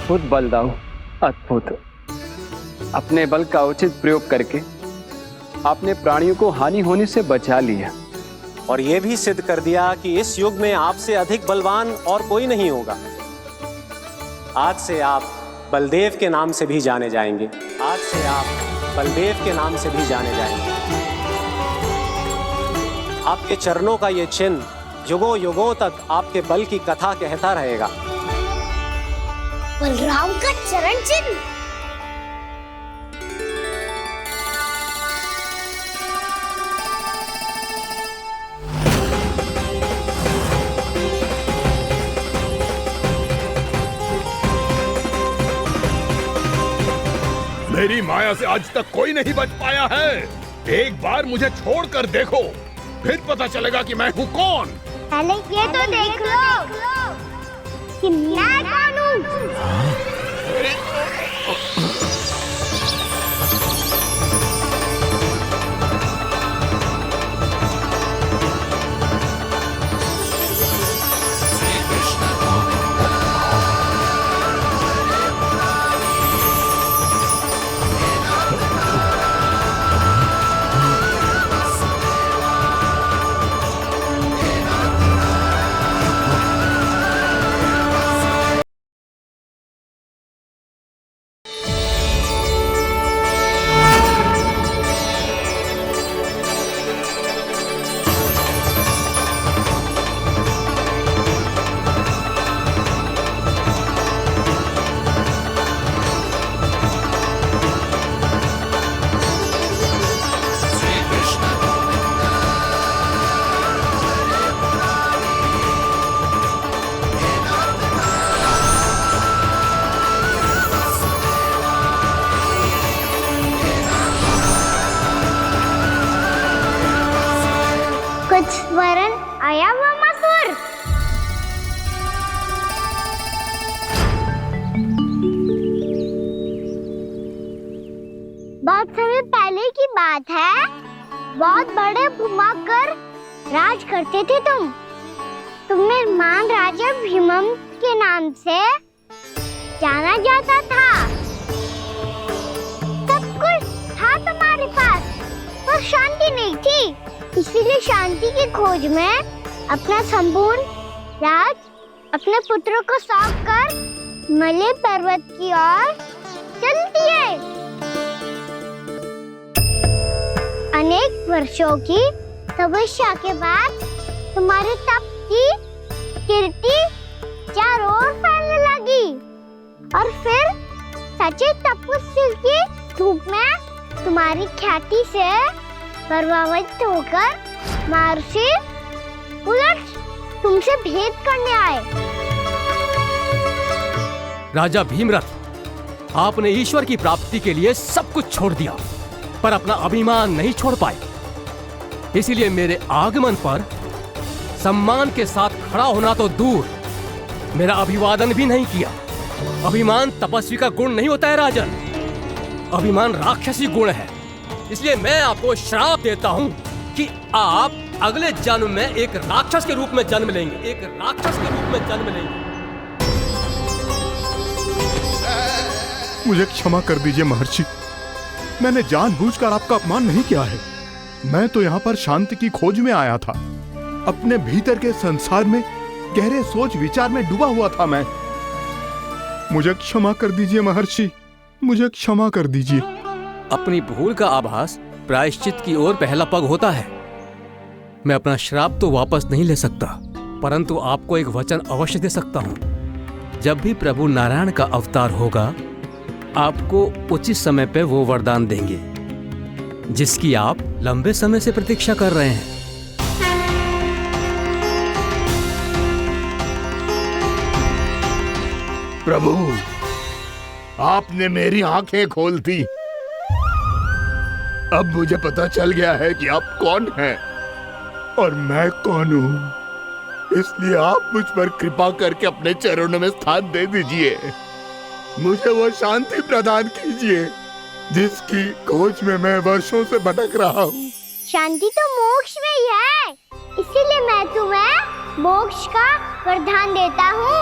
अद्भुत बलदाऊ, अद्भुत। अपने बल का उचित प्रयोग करके आपने प्राणियों को हानि होने से बचा लिया और ये भी सिद्ध कर दिया कि इस युग में आपसे अधिक बलवान और कोई नहीं होगा। आज से आप बलदेव के नाम से भी जाने जाएंगे। आज से आप बलदेव के नाम से भी जाने जाएंगे। आपके चरणों का ये चिन्ह युगों युगों तक आपके बल की कथा कहता रहेगा। बलराम का चरण चिन्ह। मेरी माया से आज तक कोई नहीं बच पाया है। एक बार मुझे छोड़कर देखो, फिर पता चलेगा कि मैं हूँ कौन। पहले ये तो देख लो कि मैं कौन हूँ। वरन आया हुआ मसूर। बहुत समय पहले की बात है। बहुत बड़े भूमाकर राज करते थे तुम्हें महान राजा भीमम के नाम से जाना जाता था। सब कुछ था तुम्हारे पास, पर शांति नहीं थी। इसीलिए शांति की खोज में अपना संपूर्ण राज अपने पुत्रों को सौंप कर मलय पर्वत की ओर चल दिए। अनेक वर्षों की तपस्या के बाद तुम्हारे तप की कीर्ति चारों ओर फैलने लगी और फिर सच्चे तपस्वी की धूप में तुम्हारी ख्याति से प्रभावित होकर महर्षि उलट तुमसे भेंट करने आए। राजा भीमरथ, आपने ईश्वर की प्राप्ति के लिए सब कुछ छोड़ दिया, पर अपना अभिमान नहीं छोड़ पाए। इसीलिए मेरे आगमन पर सम्मान के साथ खड़ा होना तो दूर, मेरा अभिवादन भी नहीं किया। अभिमान तपस्वी का गुण नहीं होता है राजन, अभिमान राक्षसी गुण है। इसलिए मैं आपको श्राप देता हूँ कि आप अगले जन्म में एक राक्षस के रूप में जन्म लेंगे, एक राक्षस के रूप में जन्म लेंगे। मुझे क्षमा कर दीजिए महर्षि, मैंने जानबूझकर आपका अपमान नहीं किया है। मैं तो यहाँ पर शांति की खोज में आया था। अपने भीतर के संसार में गहरे सोच विचार में डूबा हुआ था मैं। मुझे क्षमा कर दीजिए महर्षि, मुझे क्षमा कर दीजिए। अपनी भूल का आभास प्रायश्चित की ओर पहला पग होता है। मैं अपना श्राप तो वापस नहीं ले सकता, परंतु आपको एक वचन अवश्य दे सकता हूँ। जब भी प्रभु नारायण का अवतार होगा, आपको उचित समय पे वो वरदान देंगे जिसकी आप लंबे समय से प्रतीक्षा कर रहे हैं। प्रभु, आपने मेरी आंखें खोल दी। अब मुझे पता चल गया है कि आप कौन हैं और मैं कौन हूँ। इसलिए आप मुझ पर कृपा करके अपने चरणों में स्थान दे दीजिए। मुझे वो शांति प्रदान कीजिए जिसकी खोज में मैं वर्षों से भटक रहा हूँ। शांति तो मोक्ष में ही है, इसीलिए मैं तुम्हें मोक्ष का वरदान देता हूँ।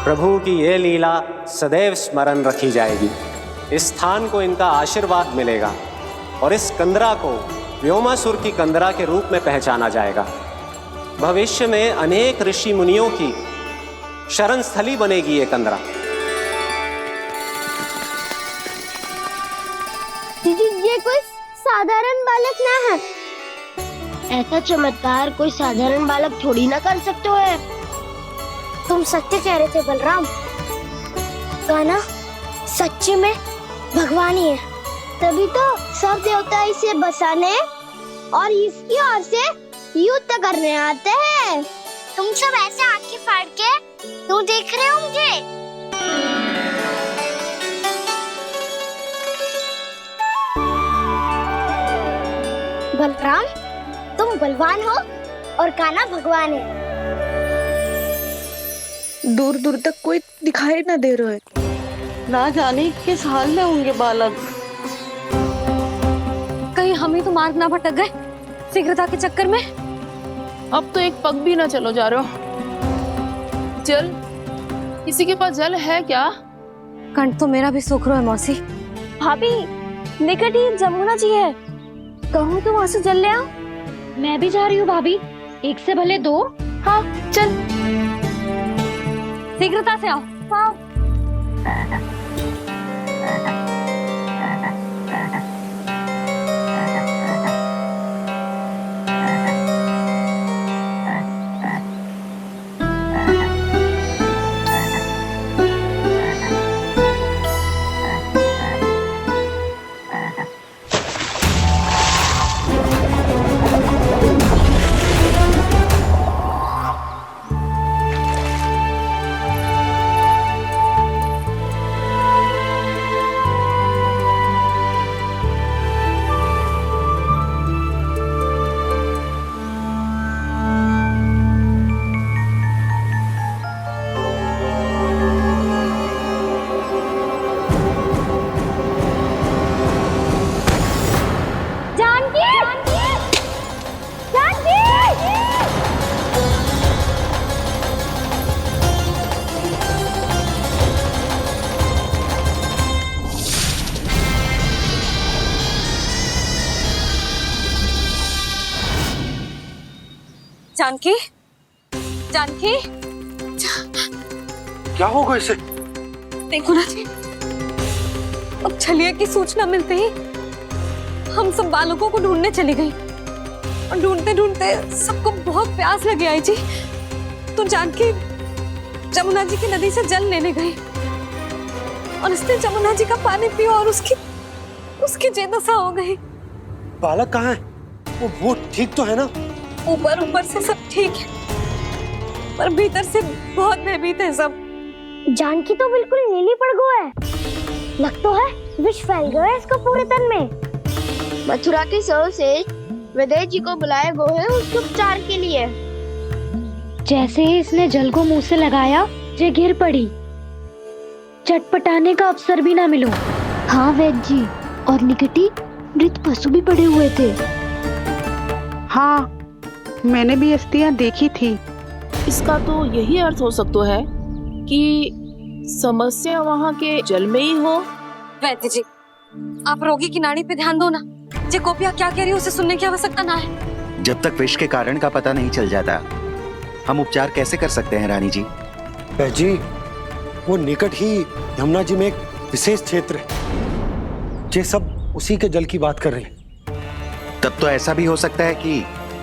प्रभु की ये लीला सदैव स्मरण रखी जाएगी। इस स्थान को इनका आशीर्वाद मिलेगा और इस कंदरा को व्योमासुर की कंदरा के रूप में पहचाना जाएगा। भविष्य में अनेक ऋषि मुनियों की शरण स्थली बनेगी ये कंदरा। दीदी, ये कोई साधारण बालक ना है। ऐसा चमत्कार कोई साधारण बालक थोड़ी ना कर सकते है। तुम सत्य कह रहे थे बलराम। कान्हा सच्ची में भगवान ही है, तभी तो सब देवता इसे बसाने और इसकी ओर से युद्ध करने आते हैं। तुम सब ऐसे आंखें फाड़ के क्यों देख रहे होंगे? बलराम, तुम बलवान हो और कान्हा भगवान है। दूर दूर तक कोई दिखाई ना दे रहा है। ना जाने किस हाल में होंगे बालक। कहीं हम ही तो मार्ग ना भटक गए शीघ्रता के चक्कर में। अब तो एक पग भी ना चलो जा रहे हो। जल, किसी के पास जल है क्या? कंठ तो मेरा भी सूख रहा है मौसी। भाभी, निकट ही जमुना जी है, कहूँ तो वहाँ से जल ले आओ। मैं भी जा रही हूँ भाभी, एक से भले दो। हाँ चल, शीघ्रता से आओ। हाँ। जानकी, जानकी, क्या होगा इसे? देखो ना जी, अब छलिया की सूचना मिलते ही हम सब बालकों को ढूंढने चली गई और ढूंढते ढूंढते सबको बहुत प्यास लगी आई जी। तो जानकी जमुना जी की नदी से जल लेने गई और उसने जमुना जी का पानी पिया और उसकी जेदशा हो गई। बालक कहाँ है? वो ठीक तो है ना? ऊपर से सब ठीक है, पर भीतर से बहुत भयभीत है सब। जानकी तो बिल्कुल नीली पड़ गई है। लग तो है विष फैल गया है इसको पूरे तन में। मथुरा के सर्वश्रेष्ठ विदेह जी को बुलाए गए हैं उसके उपचार के लिए। जैसे ही इसने जल को मुंह से लगाया, ये गिर पड़ी। चटपटाने का अवसर भी ना मिलो। हाँ वैद्य जी, और निकटी मृत पशु भी पड़े हुए थे। हाँ, मैंने भी अस्थियां देखी थी। इसका तो यही अर्थ हो सकता है कि समस्या वहाँ के जल में ही हो। वैद्य जी, आप रोगी की नाड़ी पे ध्यान दो ना। जे गोपिया क्या कह रही है उसे सुनने की आवश्यकता ना है। जब तक विष के कारण का पता नहीं चल जाता, हम उपचार कैसे कर सकते हैं रानी जी? जी, वो निकट ही यमुना जी में एक विशेष क्षेत्र है। ये सब उसी के जल की बात कर रहे हैं। तब तो ऐसा भी हो सकता है कि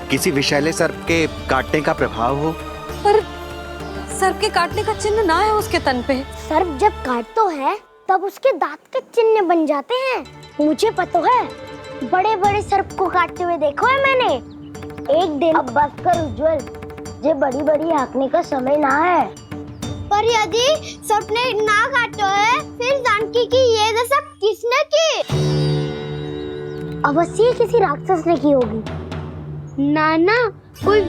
किसी विषैले सर्प के काटने का प्रभाव हो। पर सर्प के काटने का चिन्ह ना है उसके तन पे। सर्प जब काटता है तब उसके दांत के चिन्ह बन जाते हैं। मुझे पता है, बड़े बड़े सर्प को काटते हुए देखो है मैंने। एक दिन अब बस कर उज्जवल, ये बड़ी बड़ी हाँकने का समय ना है। पर यदि सर्प ने ना काटा है, फिर जानकी की ये दशा किसने की? अवश्य किसी राक्षस ने की होगी। नाना, कोई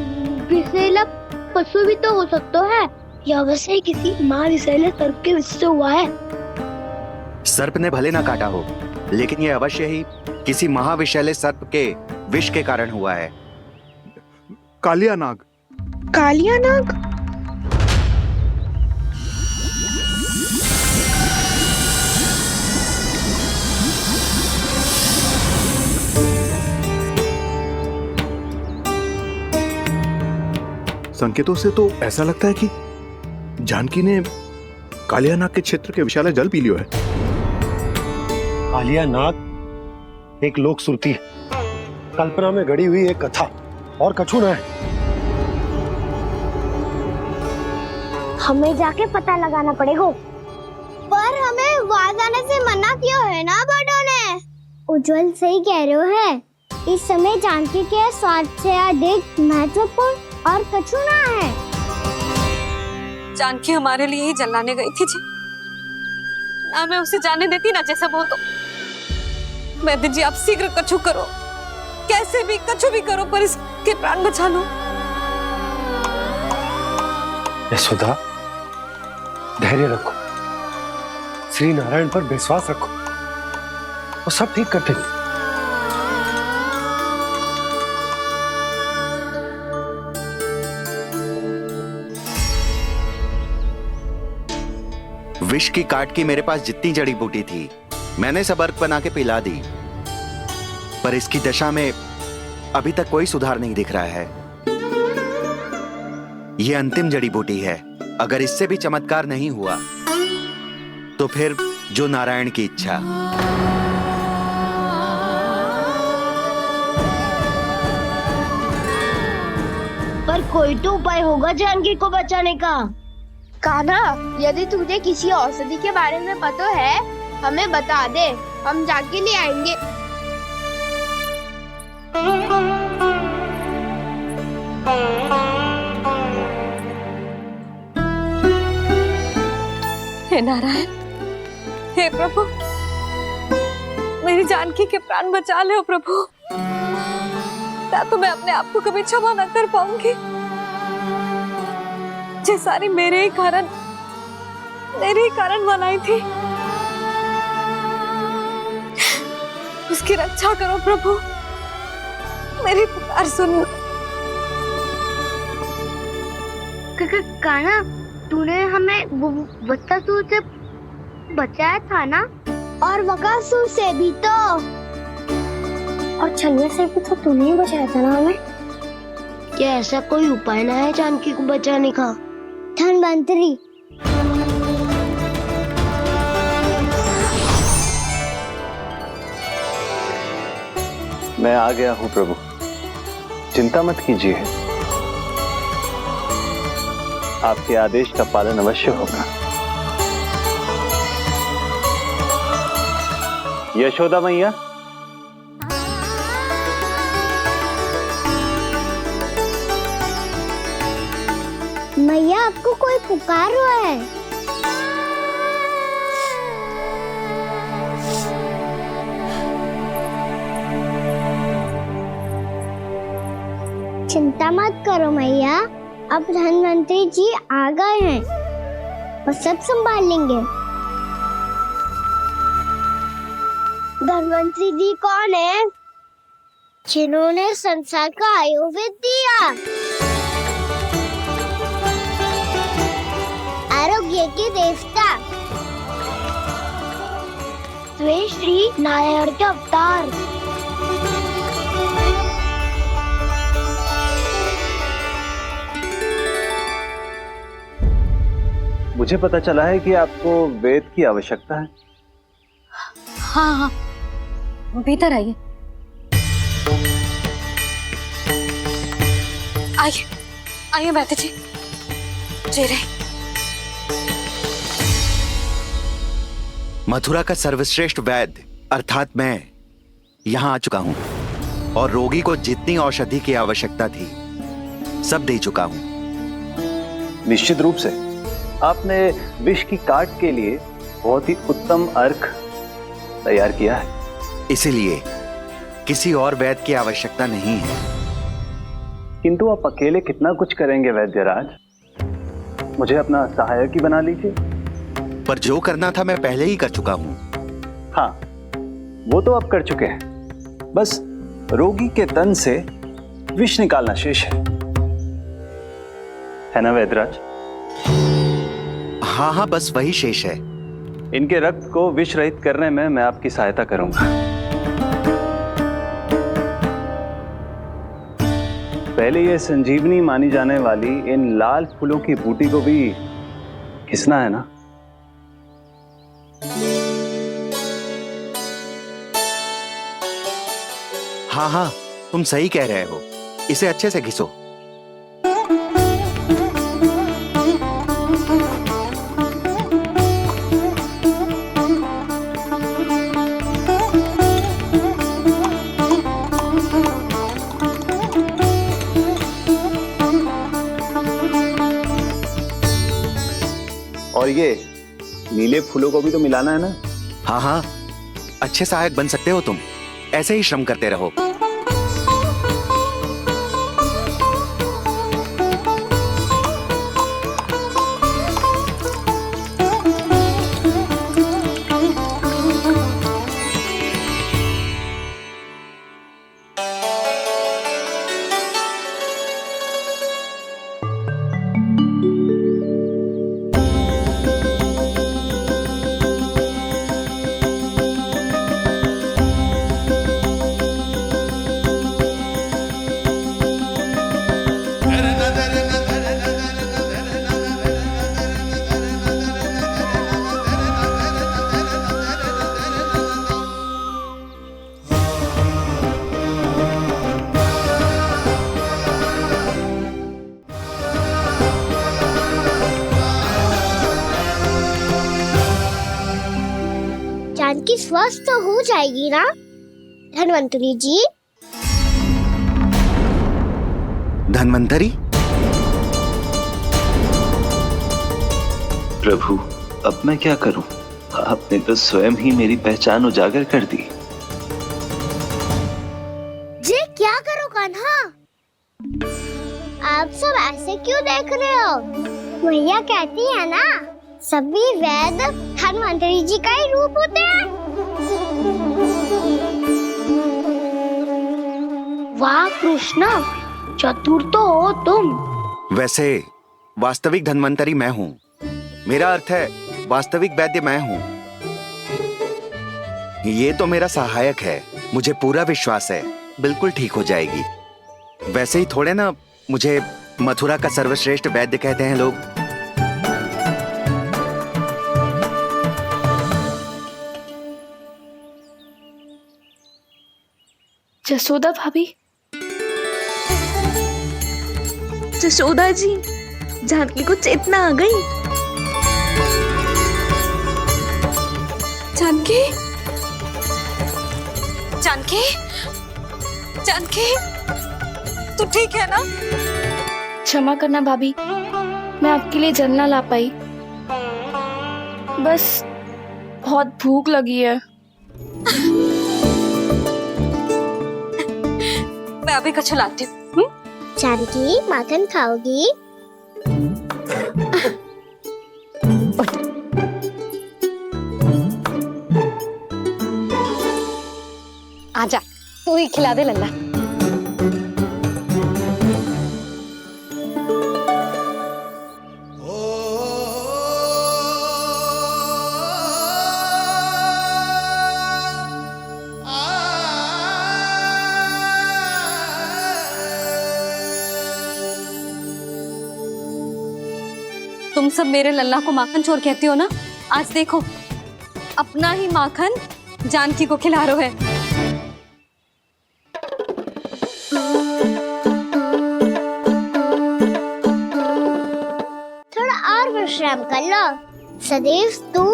विषैला पशु भी तो हो सकता है। यह अवश्य किसी महाविषैले सर्प के विष से हुआ है। सर्प ने भले ना काटा हो, लेकिन यह अवश्य ही किसी महाविषैले सर्प के विष के कारण हुआ है। कालिया नाग। कालिया नाग? संकेतों से तो ऐसा लगता है कि जानकी ने कालिया नाग के क्षेत्र के विशाल जल पी लियो है। कालिया नाग एक लोक श्रुति है, कल्पना में गढ़ी हुई एक कथा, और कछु ना है। हमें जाके पता लगाना पड़ेगा। पर हमें वहां जाने से मना क्यों है ना बड़ों ने? उज्जवल सही कह रहे हो है। इस समय जानकी के स्वार्थ से अधिक महत्वपूर्ण और कछु ना है। जानकी हमारे लिए ही जलाने गई थी जी, ना मैं उसे जाने देती ना जैसा वो तो। वैद्य जी आप शीघ्र कछु करो, कैसे भी कछु भी करो, पर इसके प्राण बचा लो। यशोदा, धैर्य रखो, श्री नारायण पर विश्वास रखो, वो सब ठीक कर देंगे। विष की काट की मेरे पास जितनी जड़ी बूटी थी मैंने सब अर्क बना के पिला दी, पर इसकी दशा में अभी तक कोई सुधार नहीं दिख रहा है। यह अंतिम जड़ी बूटी है, अगर इससे भी चमत्कार नहीं हुआ तो फिर जो नारायण की इच्छा। पर कोई तो उपाय होगा जानकी को बचाने का। कान्हा, यदि तुझे किसी औषधि के बारे में पता है हमें बता दे, हम जाके ले आएंगे। हे नारायण, हे प्रभु, मेरी जानकी के प्राण बचा ले प्रभु। या तो मैं अपने आप को कभी क्षमा न कर पाऊंगी। ये सारी मेरे ही कारण बनाई थी। उसकी रक्षा करो प्रभु, मेरी पुकार सुनो। कान्हा, तूने हमें बत्तासुर से बचाया था ना? और बकासुर से भी तो, और छलिया से भी तो तूने ही बचाया था ना हमें। क्या ऐसा कोई उपाय ना है जानकी को बचाने का? धन्वंतरी, मैं आ गया हूं प्रभु, चिंता मत कीजिए, आपके आदेश का पालन अवश्य होगा। यशोदा मैया, मैया आपको कोई पुकार रहा है। चिंता मत करो मैया, अब धन्वंतरी जी आ गए हैं और सब संभाल लेंगे। धन्वंतरी जी कौन है? जिन्होंने संसार का आयुर्वेद दिया, आरोग्य के देवता, वे श्री नारायण के अवतार। मुझे पता चला है कि आपको वेद की आवश्यकता है। हाँ हाँ, भीतर आइए। आइए आइए बैठे जी, जी रहे। मथुरा का सर्वश्रेष्ठ वैद्य अर्थात मैं यहां आ चुका हूं और रोगी को जितनी औषधि की आवश्यकता थी सब दे चुका हूं। निश्चित रूप से आपने विष की काट के लिए बहुत ही उत्तम अर्क तैयार किया है, इसीलिए किसी और वैद्य की आवश्यकता नहीं है। किंतु आप अकेले कितना कुछ करेंगे वैद्यराज? मुझे अपना सहायक ही बना लीजिए। पर जो करना था मैं पहले ही कर चुका हूँ। हाँ, वो तो अब कर चुके हैं, बस रोगी के तन से विष निकालना शेष है ना वैद्यराज? हाँ हाँ, बस वही शेष है। इनके रक्त को विष रहित करने में मैं आपकी सहायता करूंगा। पहले ये संजीवनी मानी जाने वाली इन लाल फूलों की बूटी को भी घिसना है ना? हाँ हाँ, तुम सही कह रहे हो, इसे अच्छे से घिसो। और ये नीले फूलों को भी तो मिलाना है ना? हाँ हाँ, अच्छे सहायक बन सकते हो तुम, ऐसे ही श्रम करते रहो। जानकी स्वस्थ तो हो जाएगी ना धन्वंतरी जी? धन्वंतरी? प्रभु, अब मैं क्या करूं? आपने तो स्वयं ही मेरी पहचान उजागर कर दी। जी क्या करो कान्हा? आप सब ऐसे क्यों देख रहे हो? मैया कहती है ना, सभी वैद धन्वंतरी जी का ही रूप होते हैं। वाह कृष्णा, चतुर तो हो तुम। वैसे वास्तविक धन्वंतरी मैं हूँ, मेरा अर्थ है वास्तविक वैद्य मैं हूँ। ये तो मेरा सहायक है, मुझे पूरा विश्वास है बिल्कुल ठीक हो जाएगी। वैसे ही थोड़े ना मुझे मथुरा का सर्वश्रेष्ठ वैद्य कहते हैं लोग। जसोदा भाभी। जसोदा जी, जानकी को चेतना आ गई। जानकी, जानकी, जानकी, तू ठीक है ना? क्षमा करना भाभी, मैं आपके लिए जल ना ला पाई, बस बहुत भूख लगी है। मैं अभी कछु लाती हूँ। जानकी माखन खाओगी? आजा, तू ही खिला दे लल्ला। तुम सब मेरे लल्ला को माखन चोर कहती हो ना? आज देखो, अपना ही माखन जानकी को खिला रहे है। थोड़ा और विश्राम कर लो। सदैव तुम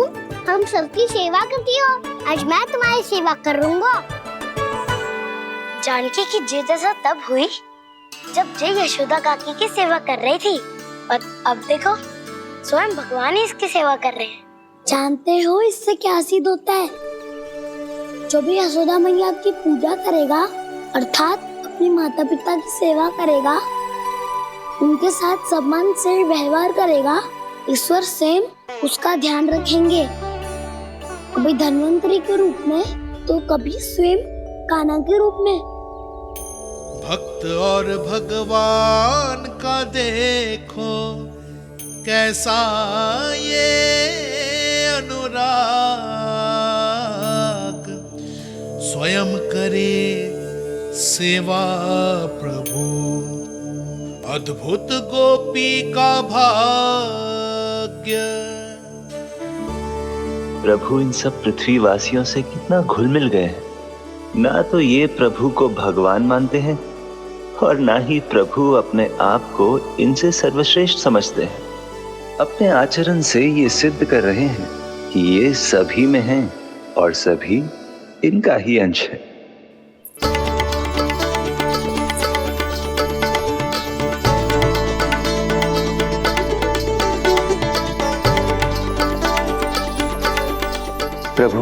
हम सबकी सेवा करती हो, आज मैं तुम्हारी सेवा करूंगा। जानकी की जिद दशा तब हुई जब जय यशोदा काकी की सेवा कर रही थी, और अब देखो स्वयं भगवान ही इसकी सेवा कर रहे हैं। जानते हो इससे क्या सिद्ध होता है? जो भी यशोदा मैया की पूजा करेगा, अर्थात अपने माता पिता की सेवा करेगा, उनके साथ सम्मान से व्यवहार करेगा, ईश्वर स्वयं उसका ध्यान रखेंगे, कभी धन्वंतरी के रूप में तो कभी स्वयं कान्हा के रूप में। भक्त और भगवान का देखो कैसा ये अनुराग, स्वयं करे सेवा प्रभु, अद्भुत गोपी का भाग्य। प्रभु इन सब पृथ्वीवासियों से कितना घुल मिल गए हैं। ना तो ये प्रभु को भगवान मानते हैं और ना ही प्रभु अपने आप को इनसे सर्वश्रेष्ठ समझते हैं। अपने आचरण से ये सिद्ध कर रहे हैं कि ये सभी में हैं और सभी इनका ही अंश है। प्रभु,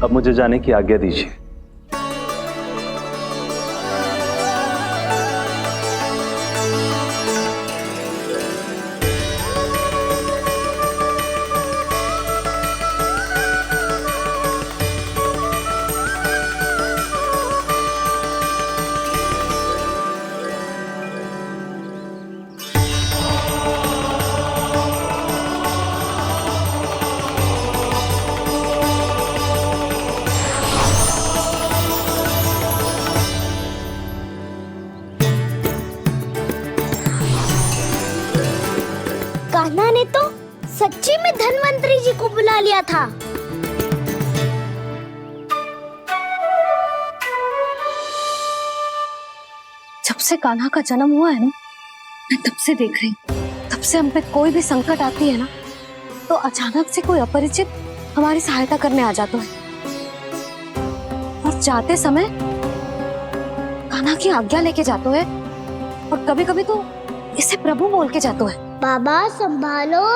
अब मुझे जाने की आज्ञा दीजिए। कान्हा ने तो सच्ची में धन्वंतरी जी को बुला लिया था। जब से कान्हा का जन्म हुआ है ना, मैं तब से देख रही हूँ, तब से हम पे कोई भी संकट आती है ना, तो अचानक से कोई अपरिचित हमारी सहायता करने आ जाता है और जाते समय कान्हा की आज्ञा लेके जाते है और कभी कभी तो इसे प्रभु बोल के जाते है। बाबा संभालो।